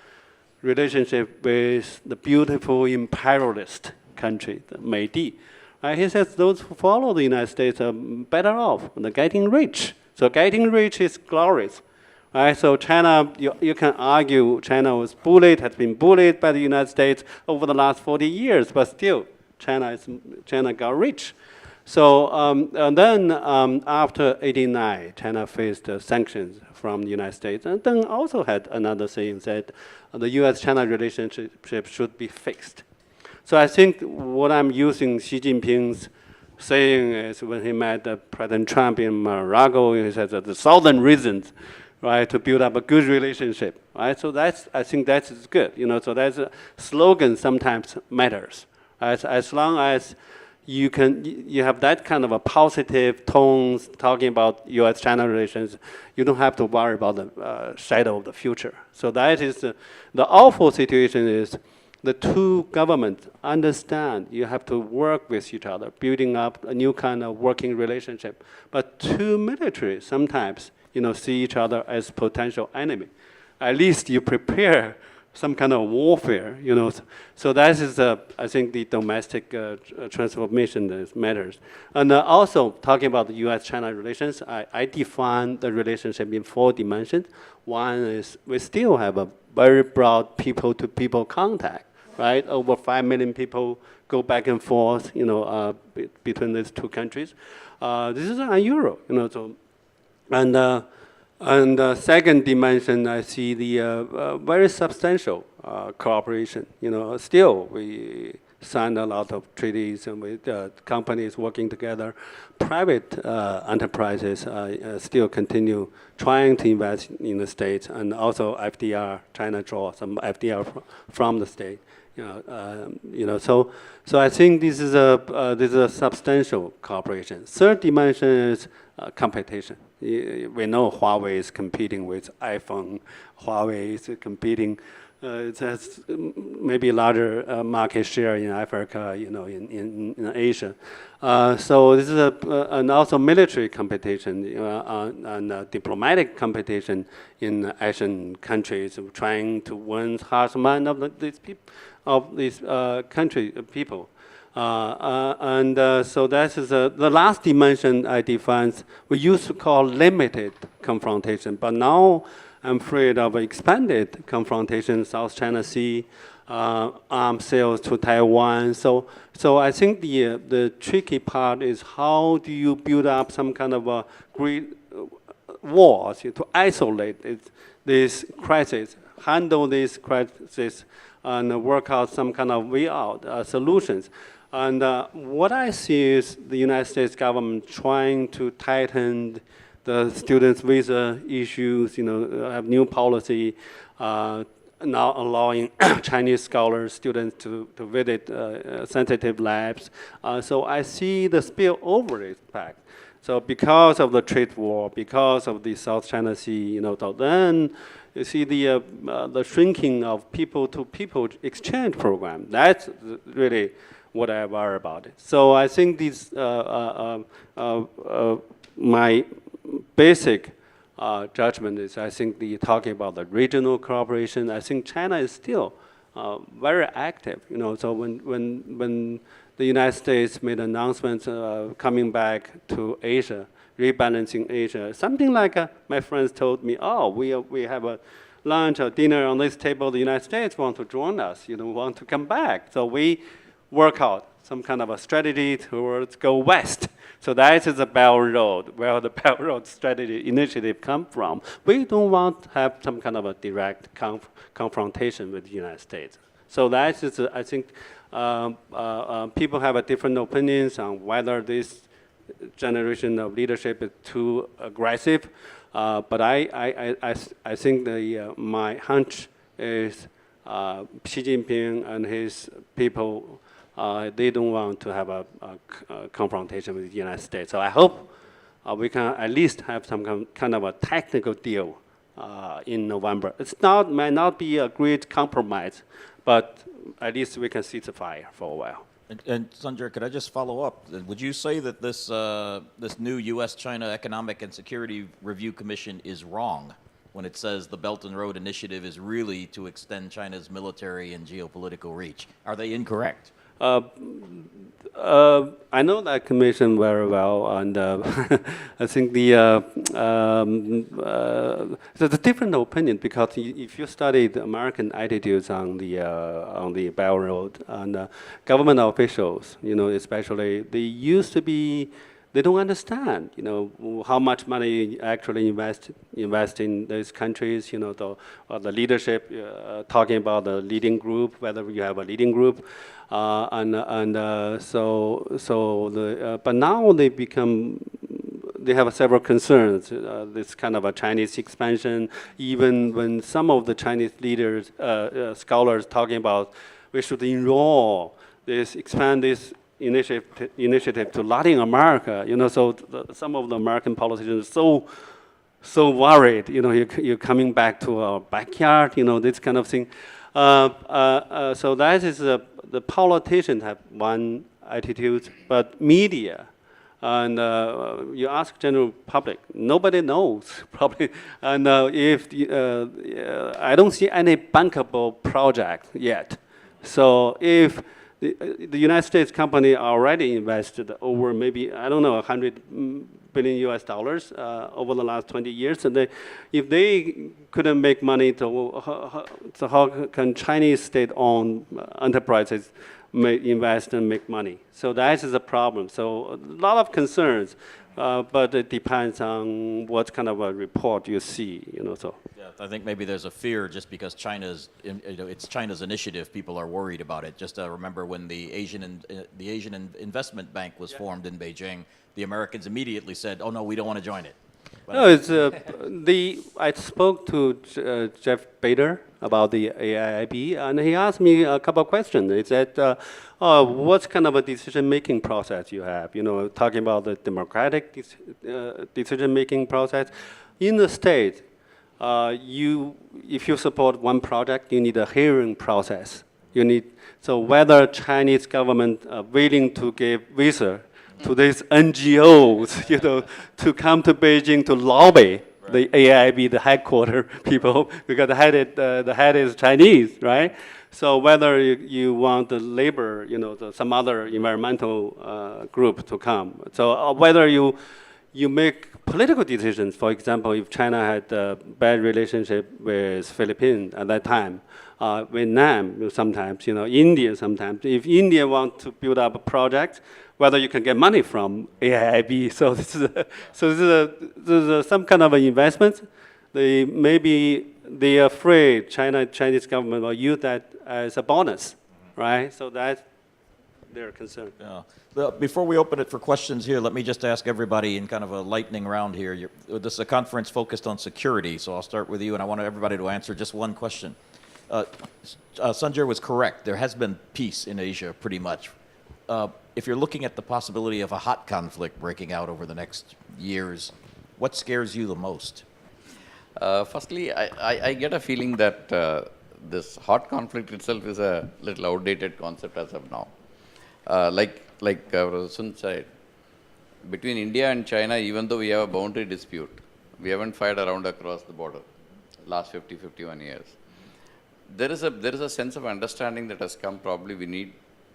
relationship with the beautiful imperialist country, the Meidi? He says those who follow the United States are better off. They're getting rich. So getting rich is glorious. So China, you can argue China was bullied, has been bullied by the United States over the last 40 years, but still China got rich. So and then after '89, China faced sanctions from the United States, and then also had another saying that the U.S.-China relationship should be fixed. So I think what I'm using Xi Jinping's saying is when he met President Trump in Morocco, he said that the 1,000 reasons, right, to build up a good relationship, right? So I think that's good, So that's a slogan sometimes matters, right? As long as you have that kind of a positive tones talking about U.S.-China relations, you don't have to worry about the shadow of the future. So that is the awful situation is the two governments understand you have to work with each other, building up a new kind of working relationship. But two militaries sometimes, see each other as potential enemy. At least you prepare some kind of warfare, So that is, I think, the domestic transformation that matters. And also, talking about the U.S.-China relations, I define the relationship in 4 dimensions. One is we still have a very broad people-to-people contact, right? Over 5 million people go back and forth, between these two countries. This is unusual, So, and the second dimension, I see the very substantial cooperation. Still we signed a lot of treaties and with companies working together. Private enterprises still continue trying to invest in the States, and also FDR, China draw some FDR from the state. So I think this is a substantial cooperation. Third dimension is competition. We know Huawei is competing with iPhone. Huawei is competing. It has maybe larger market share in Africa, in Asia. So this is and also military competition and diplomatic competition in Asian countries, trying to win hearts and minds of these people. So that is the last dimension I define. We used to call limited confrontation, but now I'm afraid of expanded confrontation, South China Sea, arms sales to Taiwan. So I think the tricky part is how do you build up some kind of a great walls to isolate this crisis, handle this crisis, and work out some kind of way out solutions. And what I see is the United States government trying to tighten the students' visa issues, have new policy. now allowing Chinese scholars, students to visit sensitive labs. So I see the spillover effect. So because of the trade war, because of the South China Sea, so then you see the shrinking of people-to-people exchange program. That's really what I worry about it. So I think these my basic judgment is, I think talking about the regional cooperation, I think China is still very active. So when the United States made announcements coming back to Asia, rebalancing Asia, something like my friends told me, oh, we have a lunch or dinner on this table, the United States want to join us, want to come back. So we work out some kind of a strategy towards go west. So that is the Belt Road, where the Belt Road strategy initiative come from. We don't want to have some kind of a direct confrontation with the United States. So that is, I think, people have different opinions on whether this generation of leadership is too aggressive. But I think my hunch is Xi Jinping and his people, they don't want to have a confrontation with the United States. So I hope we can at least have some kind of a technical deal in November. Might not be a great compromise, but at least we can cease the fire for a while. And Sanjay, could I just follow up? Would you say that this new U.S.-China Economic and Security Review Commission is wrong when it says the Belt and Road Initiative is really to extend China's military and geopolitical reach? Are they incorrect? I know that commission very well, and I think there's a different opinion, because if you study the American attitudes on the Belt Road, and government officials, especially, they used to be, they don't understand, how much money actually invest in those countries, the leadership, talking about the leading group, whether you have a leading group, but now they have several concerns. This kind of a Chinese expansion, even when some of the Chinese leaders, scholars talking about we should expand this initiative to Latin America, so some of the American politicians are so worried, you're coming back to our backyard, this kind of thing. So that is the politicians have one attitude, but media and you ask general public, nobody knows probably. And I don't see any bankable project yet. So if the United States company already invested over maybe, I don't know, $100 billion US over the last 20 years. And if they couldn't make money, so how can Chinese state-owned enterprises invest and make money? So that is a problem. So a lot of concerns, but it depends on what kind of a report you see. So. Yeah, I think maybe there's a fear just because it's China's initiative. People are worried about it. Just remember when the Asian Investment Bank was formed in Beijing, the Americans immediately said, "Oh no, we don't want to join it." But no, it's I spoke to Jeff Bader about the AIIB, and he asked me a couple of questions. He said, "What kind of a decision-making process you have?" Talking about the democratic decision-making process in the state. If you support one project, you need a hearing process. So whether Chinese government are willing to give visa to these NGOs, to come to Beijing to lobby the AIIB, the headquarter people, because the head is Chinese, right? So whether you want the labor, some other environmental group to come. So whether you make political decisions, for example, if China had a bad relationship with Philippines at that time, Vietnam sometimes, India sometimes. If India wants to build up a project, whether you can get money from AIIB, so this is some kind of an investment. They're afraid Chinese government will use that as a bonus, right? So that's their concern. Yeah. Before we open it for questions here, let me just ask everybody in kind of a lightning round here. This is a conference focused on security, so I'll start with you, and I want everybody to answer just one question. Sanjay was correct. There has been peace in Asia pretty much. If you're looking at the possibility of a hot conflict breaking out over the next years, what scares you the most? Firstly, I get a feeling that this hot conflict itself is a little outdated concept as of now. Like Sun said, between India and China, even though we have a boundary dispute, we haven't fired around across the border last 50, 51 years. There is a sense of understanding that has come. Probably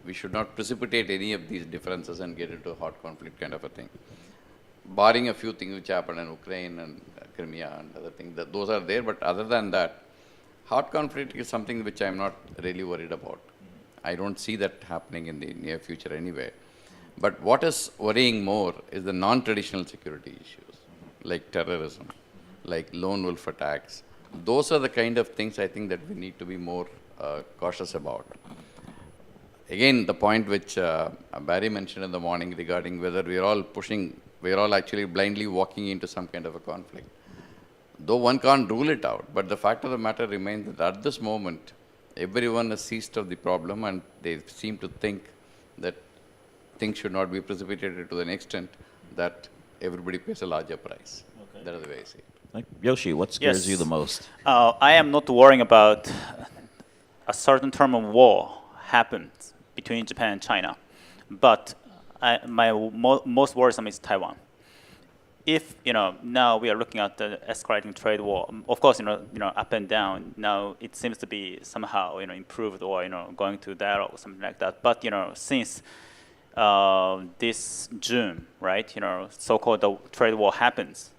we should not precipitate any of these differences and get into a hot conflict kind of a thing. Barring a few things which happened in Ukraine and Crimea and other things, those are there. But other than that, hot conflict is something which I'm not really worried about. I don't see that happening in the near future anyway. But what is worrying more is the non-traditional security issues, like terrorism, like lone wolf attacks. Those are the kind of things I think that we need to be more cautious about. Again, the point which Barry mentioned in the morning regarding whether we're all actually blindly walking into some kind of a conflict. Though one can't rule it out, but the fact of the matter remains that at this moment, everyone has seized of the problem and they seem to think that things should not be precipitated to an extent that everybody pays a larger price. Okay. That is the way I see it. Yoshi, what scares you the most? I am not worrying about a certain term of war happens between Japan and China, but my most worrisome is Taiwan. If now we are looking at the escalating trade war, of course up and down. Now it seems to be somehow improved or going to dialogue or something like that. But since this June, right? So-called the trade war happens.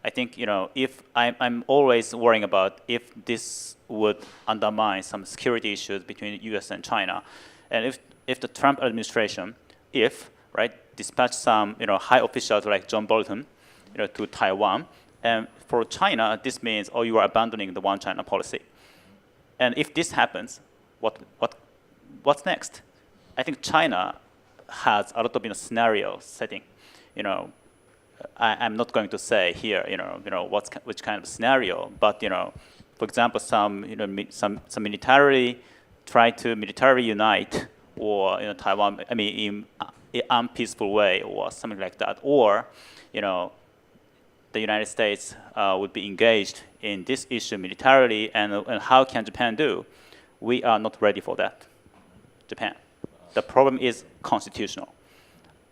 I think if I'm always worrying about if this would undermine some security issues between the U.S. and China, and if the Trump administration, dispatch some high officials like John Bolton, to Taiwan, and for China this means you are abandoning the one China policy, and if this happens, what's next? I think China has a lot of scenario setting. I'm not going to say here, which kind of scenario, but for example, some militarily try to militarily unite, or Taiwan, in an unpeaceful way, or something like that, or the United States would be engaged in this issue militarily, and how can Japan do? We are not ready for that, Japan. The problem is constitutional.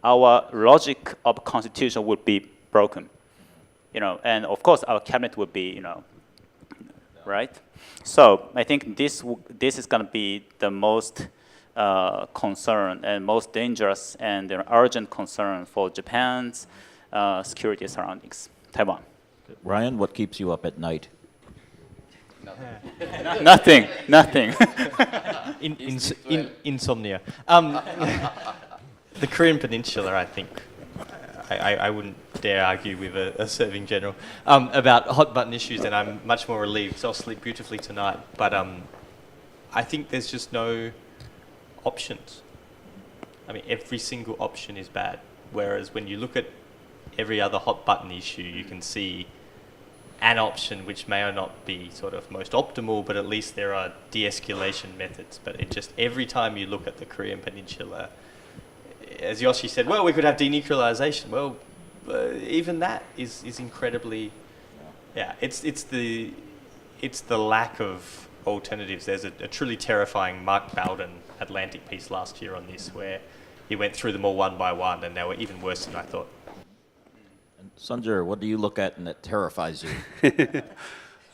Our logic of constitution would be broken, and of course our cabinet would be, right? So I think this is going to be the most concern and most dangerous and urgent concern for Japan's security surroundings. Taiwan. Ryan, what keeps you up at night? Nothing. Insomnia. The Korean Peninsula, I think. I wouldn't dare argue with a serving general about hot button issues, and I'm much more relieved, so I'll sleep beautifully tonight. But I think there's just no options. Every single option is bad. Whereas when you look at every other hot button issue, you can see an option which may or not be sort of most optimal, but at least there are de-escalation methods. But it just, every time you look at the Korean Peninsula, as Yoshi said, well, we could have denuclearization. Well, even that is incredibly, it's the lack of alternatives. There's a truly terrifying Mark Bowden Atlantic piece last year on this, where he went through them all one by one, and they were even worse than I thought. Sanjay, what do you look at and that terrifies you?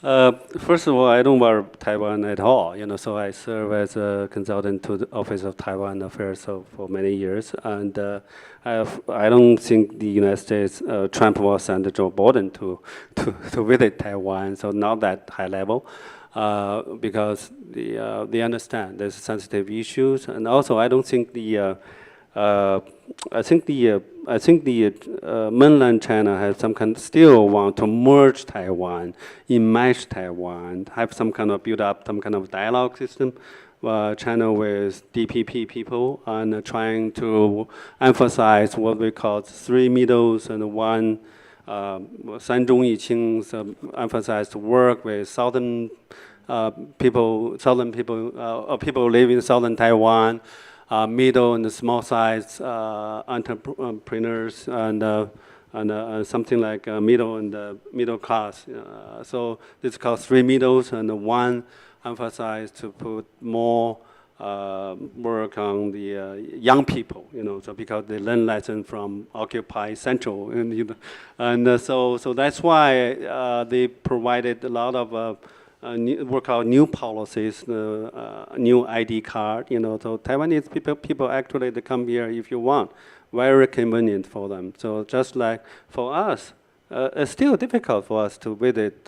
First of all, I don't worry Taiwan at all. So I serve as a consultant to the Office of Taiwan Affairs for many years, and I don't think the United States, Trump will send Joe Biden to visit Taiwan. So not that high level, because they understand there's sensitive issues, and also I don't think I think the mainland China has still want to merge Taiwan, enmesh Taiwan, have some kind of build up some kind of dialogue system, China with DPP people, and trying to emphasize what we call three middles and one 三中一轻, emphasize to work with southern southern people live in southern Taiwan, middle and small size entrepreneurs and something like middle and middle class. So this is called three middles, and one emphasized to put more work on the young people, so because they learn lesson from Occupy Central, and so that's why they provided a lot of work out new policies, new ID card, so Taiwanese people actually they come here if you want, very convenient for them. So just like for us, it's still difficult for us to visit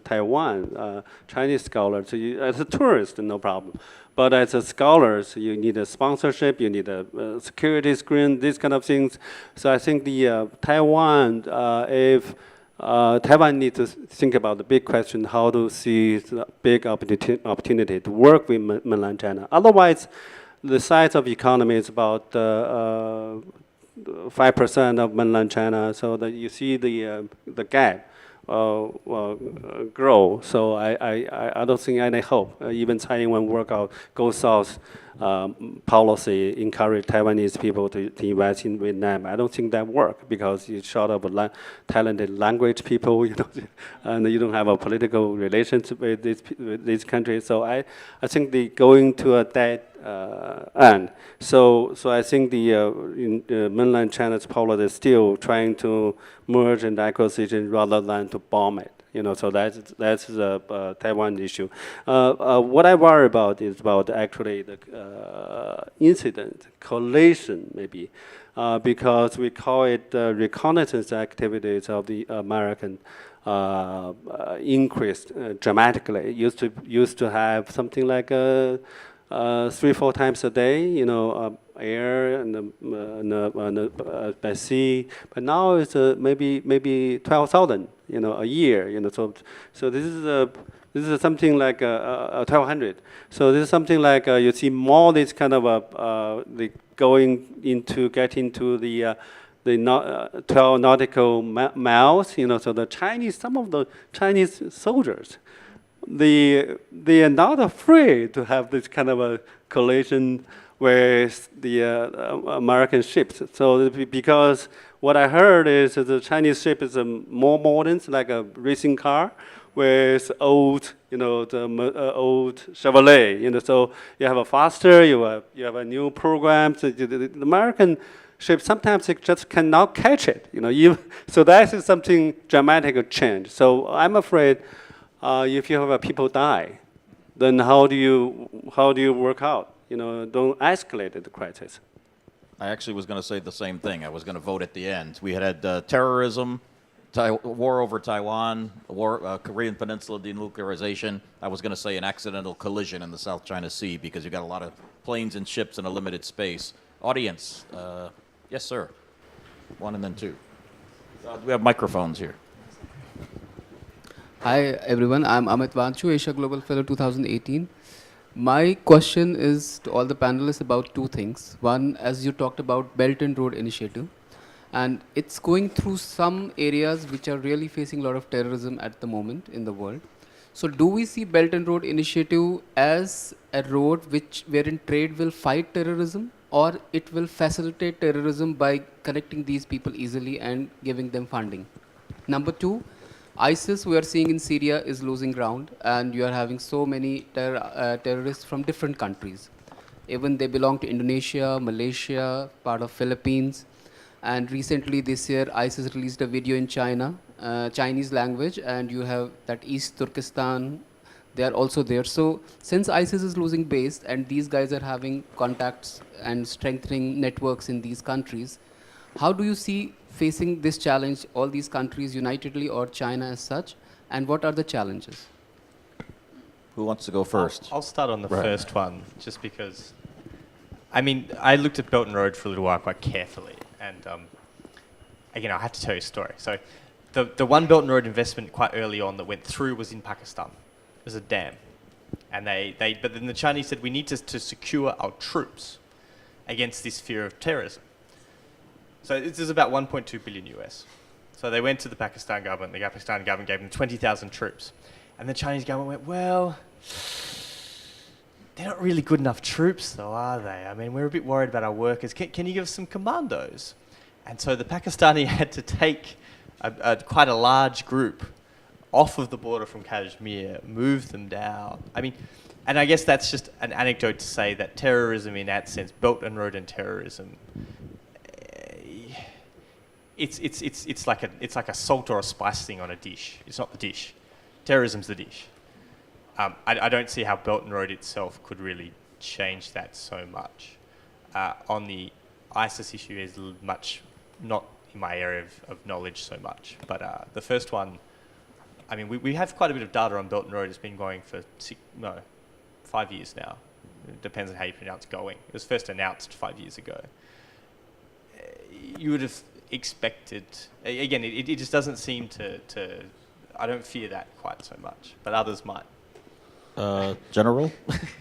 Taiwan, Chinese scholars. So as a tourist, no problem. But as a scholars, you need a sponsorship, you need a security screen, these kind of things. So I think the Taiwan, if Taiwan needs to think about the big question, how to see the big opportunity to work with mainland China. Otherwise, the size of economy is about 5% of mainland China, so that you see the gap grow. So I don't think any hope. Even Taiwan workout go south policy encourage Taiwanese people to invest in Vietnam. I don't think that work because you're short of talented language people, and you don't have a political relationship with these countries. So I think the going to a dead end. So I think the mainland China's policy is still trying to merge and acquisition rather than to bomb it. So that's the Taiwan issue. What I worry about is about actually the incident, collation maybe, because we call it reconnaissance activities of the American increased dramatically. It used to have something like 3-4 times a day, air and by sea. But now it's maybe 12,000, a year. So this is something like 1,200. So this is something like you see more this kind of the get into the 12 nautical miles. So some of the Chinese soldiers, they are not afraid to have this kind of a collision with the American ships. So because what I heard is that the Chinese ship is more modern, like a racing car, with old, the old Chevrolet. So you have a faster, you have a new program. So the American ship sometimes it just cannot catch it. So that is something dramatic change. So I'm afraid. If you have people die, then how do you work out? Don't escalate the crisis. I actually was going to say the same thing. I was going to vote at the end. We had terrorism, war over Taiwan, Korean Peninsula denuclearization. I was going to say an accidental collision in the South China Sea because you got a lot of planes and ships in a limited space. Audience, yes, sir. One and then two. We have microphones here. Hi everyone, I'm Amit Vanchu, Asia Global Fellow 2018. My question is to all the panelists about two things. One, as you talked about Belt and Road Initiative, and it's going through some areas which are really facing a lot of terrorism at the moment in the world. So do we see Belt and Road Initiative as a road wherein trade will fight terrorism, or it will facilitate terrorism by connecting these people easily and giving them funding? Number two, ISIS we are seeing in Syria is losing ground, and you are having so many terrorists from different countries. Even they belong to Indonesia, Malaysia, part of Philippines. And recently this year, ISIS released a video in China, Chinese language, and you have that East Turkestan, they are also there. So since ISIS is losing base and these guys are having contacts and strengthening networks in these countries, how do you see facing this challenge, all these countries unitedly or China as such, and what are the challenges? Who wants to go first? I'll start on the first one, just because, I looked at Belt and Road for a little while quite carefully, and again, I have to tell you a story. So the one Belt and Road investment quite early on that went through was in Pakistan. It was a dam. And but then the Chinese said, we need to secure our troops against this fear of terrorism. So this is about 1.2 billion US. So they went to the Pakistan government. The Pakistan government gave them 20,000 troops. And the Chinese government went, well, they're not really good enough troops though, are they? I mean, we're a bit worried about our workers. Can you give us some commandos? And so the Pakistani had to take quite a large group off of the border from Kashmir, move them down. I mean, and I guess that's just an anecdote to say that terrorism in that sense, Belt and Road and terrorism, it's like a salt or a spice thing on a dish. It's not the dish. Terrorism's the dish. I don't see how Belt and Road itself could really change that so much. On the ISIS issue is much not in my area of knowledge so much. But the first one, I mean, we have quite a bit of data on Belt and Road. It's been going for 5 years now. It depends on how you pronounce going. It was first announced 5 years ago. You would have expected, again, it just doesn't seem to, I don't fear that quite so much, but others might. General?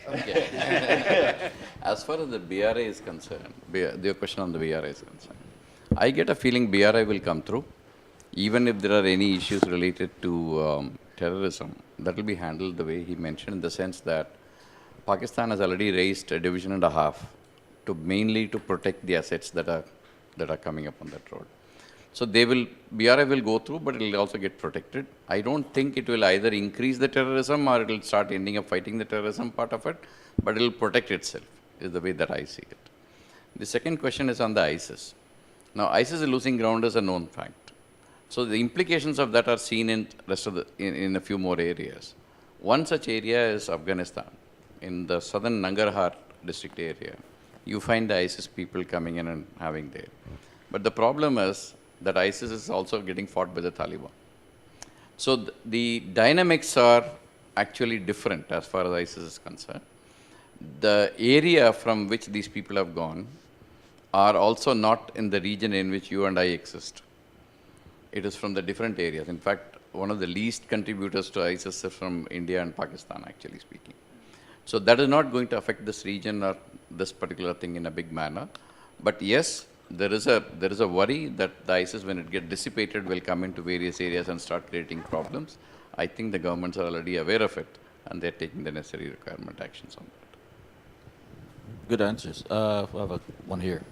Okay. As far as the BRA is concerned, your question on the BRA is concerned, I get a feeling BRA will come through. Even if there are any issues related to terrorism, that will be handled the way he mentioned, in the sense that Pakistan has already raised a $1.5 billion to mainly to protect the assets that are coming up on that road. So BRA will go through, but it will also get protected. I don't think it will either increase the terrorism or it will start ending up fighting the terrorism part of it, but it will protect itself, is the way that I see it. The second question is on the ISIS. Now, ISIS is losing ground as a known fact. So the implications of that are seen in rest of in a few more areas. One such area is Afghanistan. In the southern Nangarhar district area, you find the ISIS people coming in and having there. But the problem is that ISIS is also getting fought by the Taliban. So the dynamics are actually different as far as ISIS is concerned. The area from which these people have gone are also not in the region in which you and I exist. It is from the different areas. In fact, one of the least contributors to ISIS is from India and Pakistan, actually speaking. So that is not going to affect this region or this particular thing in a big manner. But yes, there is a worry that the ISIS, when it gets dissipated, will come into various areas and start creating problems. I think the governments are already aware of it, and they're taking the necessary requirement actions on that. Good answers. We'll have one here.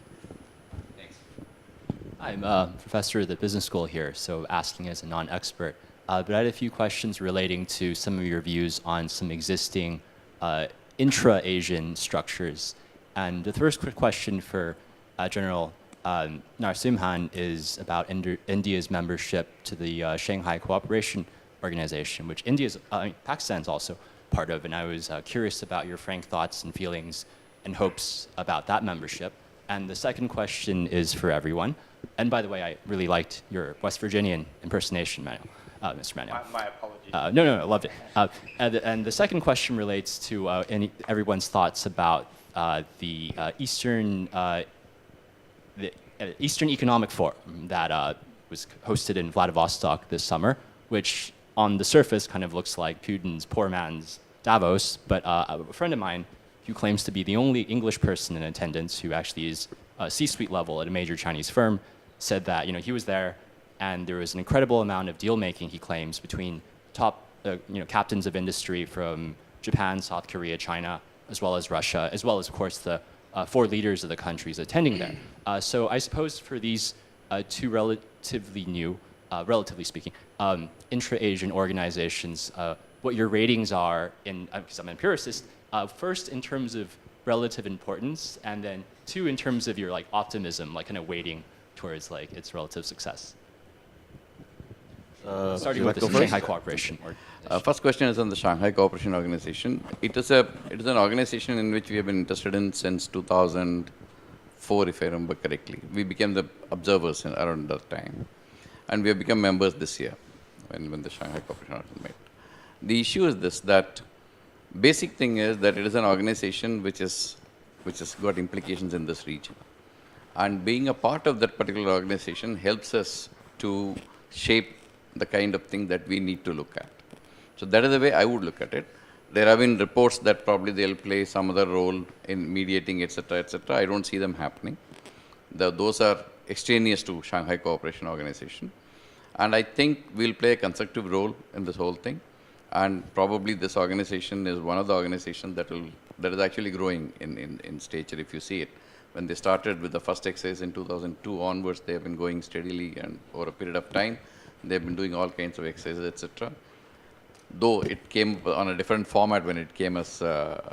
I'm a professor at the business school here, so asking as a non-expert. But I had a few questions relating to some of your views on some existing intra-Asian structures. And the first quick question for General Narasimhan is about India's membership to the Shanghai Cooperation Organization, which Pakistan's also part of. And I was curious about your frank thoughts and feelings and hopes about that membership. And the second question is for everyone. And by the way, I really liked your West Virginian impersonation, Manuel, Mr. Manuel. My apologies. No, loved it. And the second question relates to everyone's thoughts about the Eastern Economic Forum that was hosted in Vladivostok this summer, which on the surface kind of looks like Putin's poor man's Davos, but a friend of mine who claims to be the only English person in attendance who actually is C-suite level at a major Chinese firm, said that he was there and there was an incredible amount of deal making, he claims, between top captains of industry from Japan, South Korea, China, as well as Russia, as well as, of course, the 4 leaders of the countries attending there. So I suppose for these two relatively new, relatively speaking, intra-Asian organizations, what your ratings are, because I'm an empiricist, first in terms of relative importance, and then 2 in terms of your optimism, kind of weighting towards its relative success. Starting with the Shanghai Cooperation Organization. First question is on the Shanghai Cooperation Organization. It is an organization in which we have been interested in since 2004, if I remember correctly. We became the observers around that time, and we have become members this year when the Shanghai Cooperation Organization met. The issue is this, that basic thing is that it is an organization which has got implications in this region. And being a part of that particular organization helps us to shape the kind of thing that we need to look at. So that is the way I would look at it. There have been reports that probably they'll play some other role in mediating, etc., etc. I don't see them happening. Those are extraneous to Shanghai Cooperation Organization. And I think we'll play a constructive role in this whole thing. And probably this organization is one of the organizations that is actually growing in stature, if you see it. When they started with the first exercise in 2002 onwards, they have been going steadily, and over a period of time, they've been doing all kinds of exercises, etc. Though it came on a different format when it came as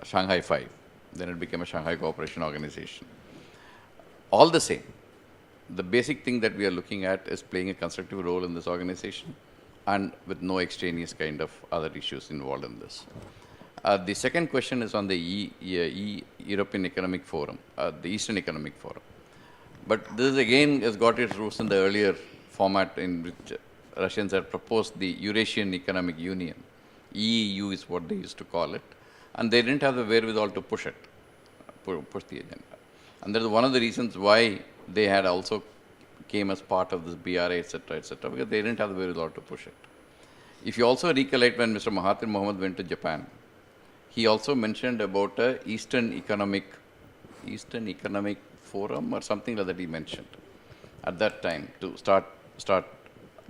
Shanghai 5. Then it became a Shanghai Cooperation Organization. All the same, the basic thing that we are looking at is playing a constructive role in this organization, and with no extraneous kind of other issues involved in this. The second question is on the European Economic Forum, the Eastern Economic Forum. But this again has got its roots in the earlier format in which Russians had proposed the Eurasian Economic Union. EEU is what they used to call it. And they didn't have the wherewithal to push it, push the agenda. And that is one of the reasons why they had also came as part of this BRA, etc., because they didn't have the wherewithal to push it. If you also recollect when Mr. Mahathir Mohamad went to Japan, he also mentioned about a Eastern Economic Forum or something like that he mentioned at that time to start.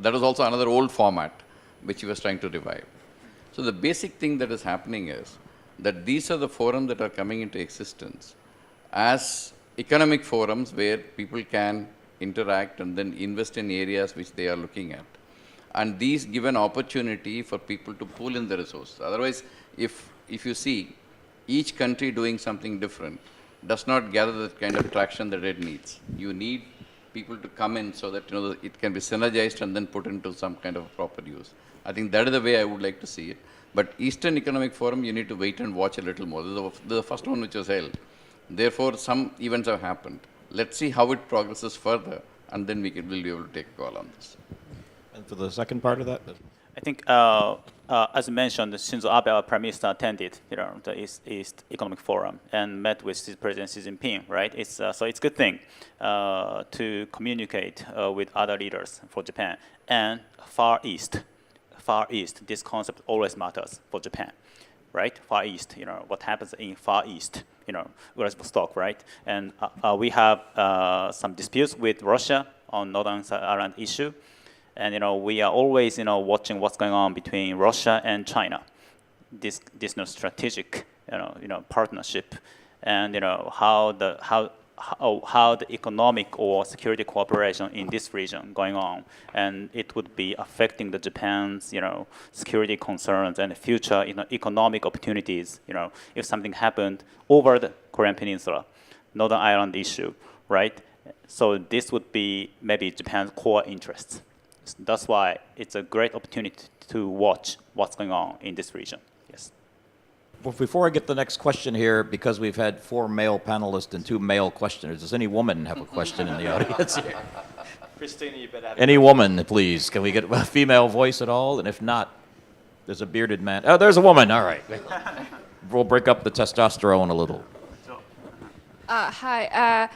That was also another old format which he was trying to revive. So the basic thing that is happening is that these are the forums that are coming into existence as economic forums where people can interact and then invest in areas which they are looking at. And these give an opportunity for people to pool in the resources. Otherwise, if you see each country doing something different, does not gather the kind of traction that it needs. You need people to come in so that it can be synergized and then put into some kind of proper use. I think that is the way I would like to see it. But Eastern Economic Forum, you need to wait and watch a little more. This is the first one which was held. Therefore, some events have happened. Let's see how it progresses further, and then we'll be able to take a call on this. And for the second part of that? I think, as mentioned, Shinzo Abe, our Prime Minister, attended the East Economic Forum and met with President Xi Jinping, right? So it's a good thing to communicate with other leaders for Japan. And Far East, this concept always matters for Japan, right? Far East, what happens in Far East, Vladivostok, right? And we have some disputes with Russia on Northern Ireland issue. And we are always watching what's going on between Russia and China. This strategic partnership, and how the economic or security cooperation in this region going on, and it would be affecting the Japan's security concerns and future economic opportunities. If something happened over the Korean Peninsula, Northern Ireland issue, right? So this would be maybe Japan's core interests. That's why it's a great opportunity to watch what's going on in this region. Yes. Well, before I get the next question here, because we've had 4 male panelists and 2 male questioners, does any woman have a question in the audience here? Christina, you better have Any woman, please. Can we get a female voice at all? And if not, there's a bearded man. Oh, there's a woman. All right. We'll break up the testosterone a little. Hi.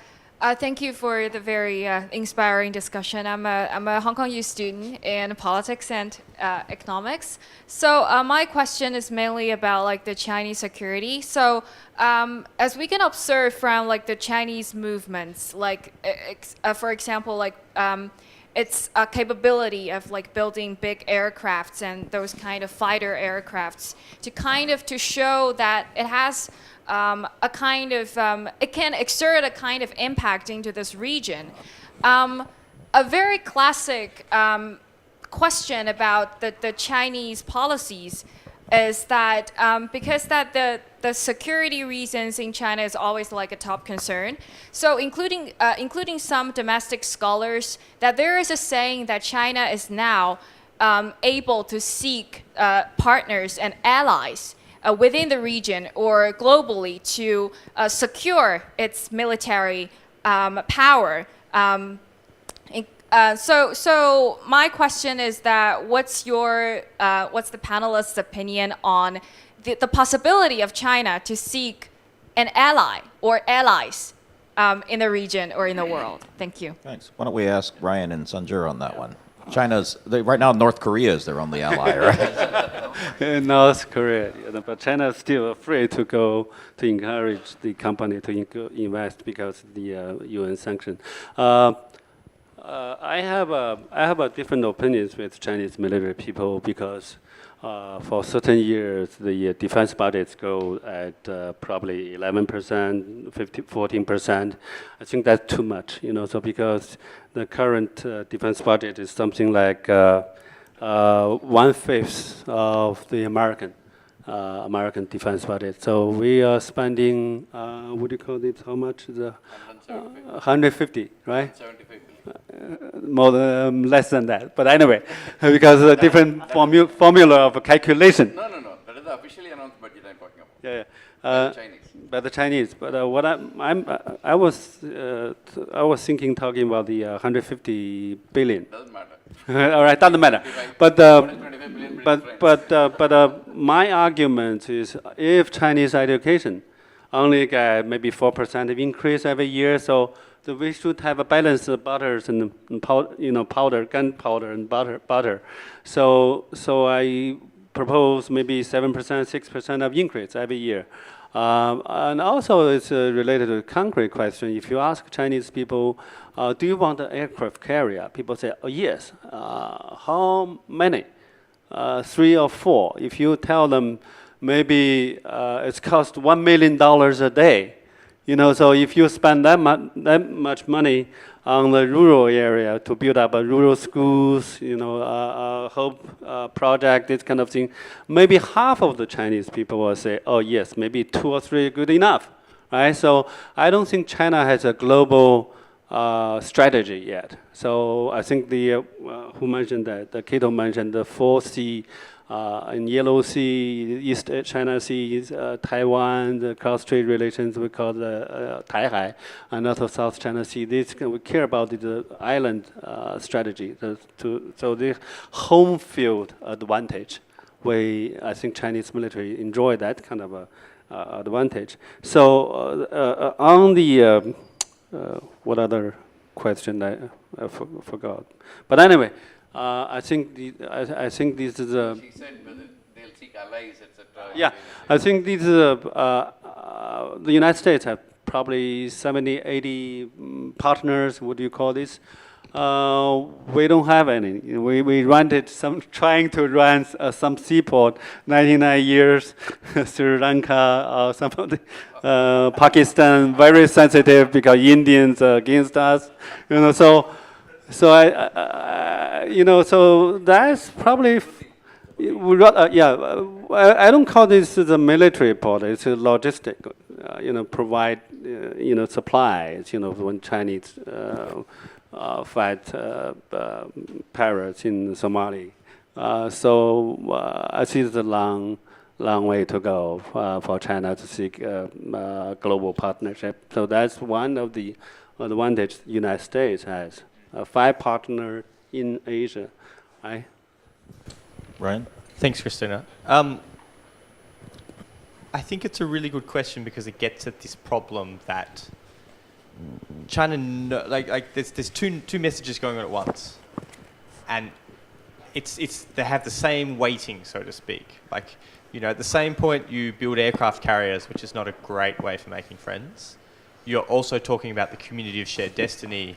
Thank you for the very inspiring discussion. I'm a Hong Kong U student in politics and economics. So my question is mainly about the Chinese security. So as we can observe from the Chinese movements, for example, its capability of building big aircrafts and those kind of fighter aircrafts to show that it has it can exert a kind of impact into this region. A very classic question about the Chinese policies is that because that the security reasons in China is always a top concern. So including some domestic scholars, that there is a saying that China is now able to seek partners and allies within the region or globally to secure its military power. So my question is that what's the panelists' opinion on the possibility of China to seek an ally or allies in the region or in the world? Thank you. Thanks. Why don't we ask Ryan and Sanjur on that one? Right now North Korea is their only ally, right? North Korea, but China is still afraid to go to encourage the company to invest because of the UN sanction. I have a different opinions with Chinese military people because For certain years, the defense budgets go at probably 11%, 14%. I think that's too much, so because the current defense budget is something like 1/5 of the American defense budget. So we are spending, what do you call it, how much? 150, right? 75 More than, less than that. But anyway, because of a different formula of calculation. No. That is the officially announced budget I'm talking about. Yeah. By the Chinese. By the Chinese. But what I was thinking, talking about the 150 billion. Doesn't matter. All right, doesn't matter. But What is 25 billion but my argument is, if Chinese education only get maybe 4% of increase every year, so we should have a balance of butters and powder, gunpowder and butter. So I propose maybe 7%, 6% of increase every year. And also it's related to a concrete question. If you ask Chinese people, do you want an aircraft carrier? People say, oh, yes. How many? 3 or 4. If you tell them maybe it's cost $1 million a day, so if you spend that much money on the rural area to build up rural schools, hope project, this kind of thing, maybe half of the Chinese people will say, oh yes, maybe 2 or 3 are good enough, right? So I don't think China has a global strategy yet. So I think who mentioned that? The Kato mentioned the 4C. In Yellow Sea, East China Sea, Taiwan, the cross-strait relations we call the Taihai, and also South China Sea. We care about the island strategy. So the home field advantage, I think Chinese military enjoy that kind of advantage. So on the, what other question I forgot. But anyway, I think this is a. She said whether they'll seek allies, etc. Yeah, I think this is the United States have probably 70, 80 partners. What do you call this? We don't have any. We rented trying to run some seaport, 99 years, Sri Lanka, some of the Pakistan, very sensitive because Indians are against us. So so that's probably, I don't call this the military part. It's a logistic, provide, supplies, when Chinese fight pirates in Somalia. So I see it's a long way to go for China to seek global partnership. So that's one of the advantage the United States has. 5 partners in Asia, right? Ryan? Thanks, Christina. I think it's a really good question because it gets at this problem that China, there's two messages going on at once, and they have the same weighting, so to speak. At the same point you build aircraft carriers, which is not a great way for making friends. You're also talking about the community of shared destiny.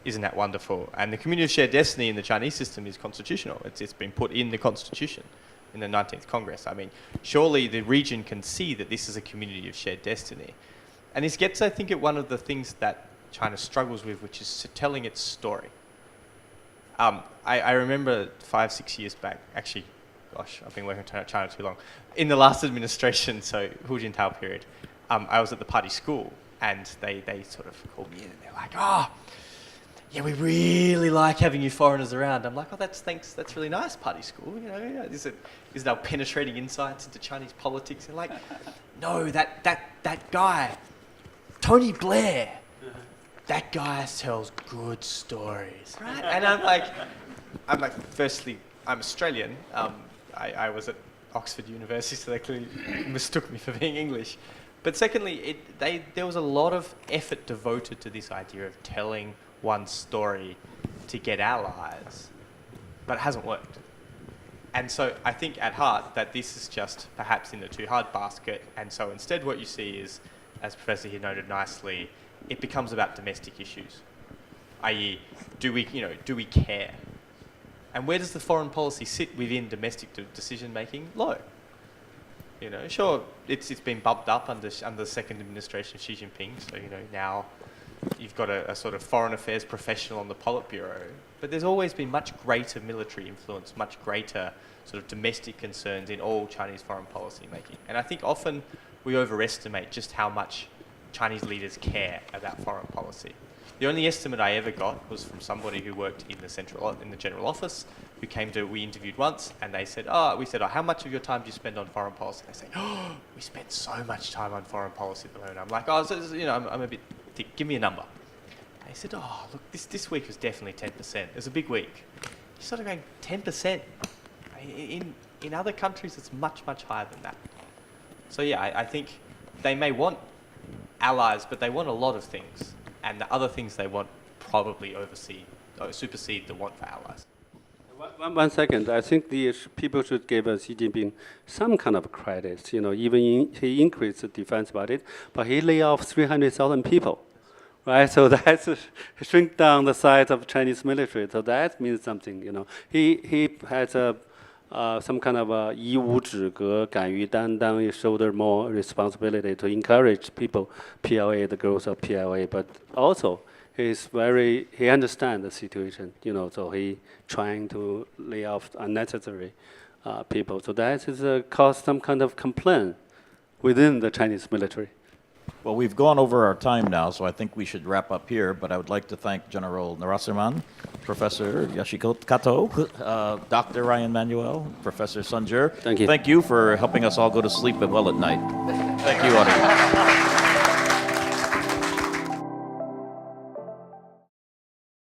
Isn't that wonderful? And the community of shared destiny in the Chinese system is constitutional. It's been put in the constitution in the 19th Congress. I mean, surely the region can see that this is a community of shared destiny. And this gets, I think, at one of the things that China struggles with, which is telling its story. I remember 5-6 years back, actually, gosh, I've been working in China too long. In the last administration, so Hu Jintao period, I was at the party school, and they sort of called me in, and they're like, yeah, we really like having you foreigners around. I'm like, thanks, that's really nice, party school. Is it our penetrating insights into Chinese politics? And like, no, that guy, Tony Blair, that guy tells good stories, right? And I'm like, firstly, I'm Australian. I was at Oxford University, so they clearly mistook me for being English. But secondly, there was a lot of effort devoted to this idea of telling one story to get allies, but it hasn't worked. And so I think at heart that this is just perhaps in the too hard basket, and so instead what you see is, as Professor here noted nicely, it becomes about domestic issues, i.e. do we care? And where does the foreign policy sit within domestic decision making? Low. You know, sure, it's been bumped up under the second administration of Xi Jinping. So you know now you've got a sort of foreign affairs professional on the Politburo. But there's always been much greater military influence, much greater sort of domestic concerns in all Chinese foreign policy making. And I think often we overestimate just how much Chinese leaders care about foreign policy. The only estimate I ever got was from somebody who worked in the general office, who we interviewed once, and they said, we said, how much of your time do you spend on foreign policy? They say, we spend so much time on foreign policy at the moment. I'm like, I'm a bit thick. Give me a number. They said, look, this week was definitely 10%. It was a big week. You're sort of going 10%. In other countries, it's much, much higher than that. So yeah, I think they may want allies, but they want a lot of things. And the other things they want probably supersede the want for allies. 1 second. I think the people should give Xi Jinping some kind of credit. You know, he increased the defense budget, but he laid off 300,000 people, right? So that's shrink down the size of Chinese military. So that means something. You know, he has some kind of 以武止革, 敢于担当, he shoulder more responsibility to encourage people, PLA, the growth of PLA, but also he understands the situation, you know, so he trying to lay off unnecessary people. So that is caused some kind of complaint within the Chinese military. Well, we've gone over our time now, so I think we should wrap up here. But I would like to thank General Narasimhan, Professor Yoshikazu Kato, Dr. Ryan Manuel, Professor Sunjur. Thank you. Thank you for helping us all go to sleep well at night. Thank you, audience.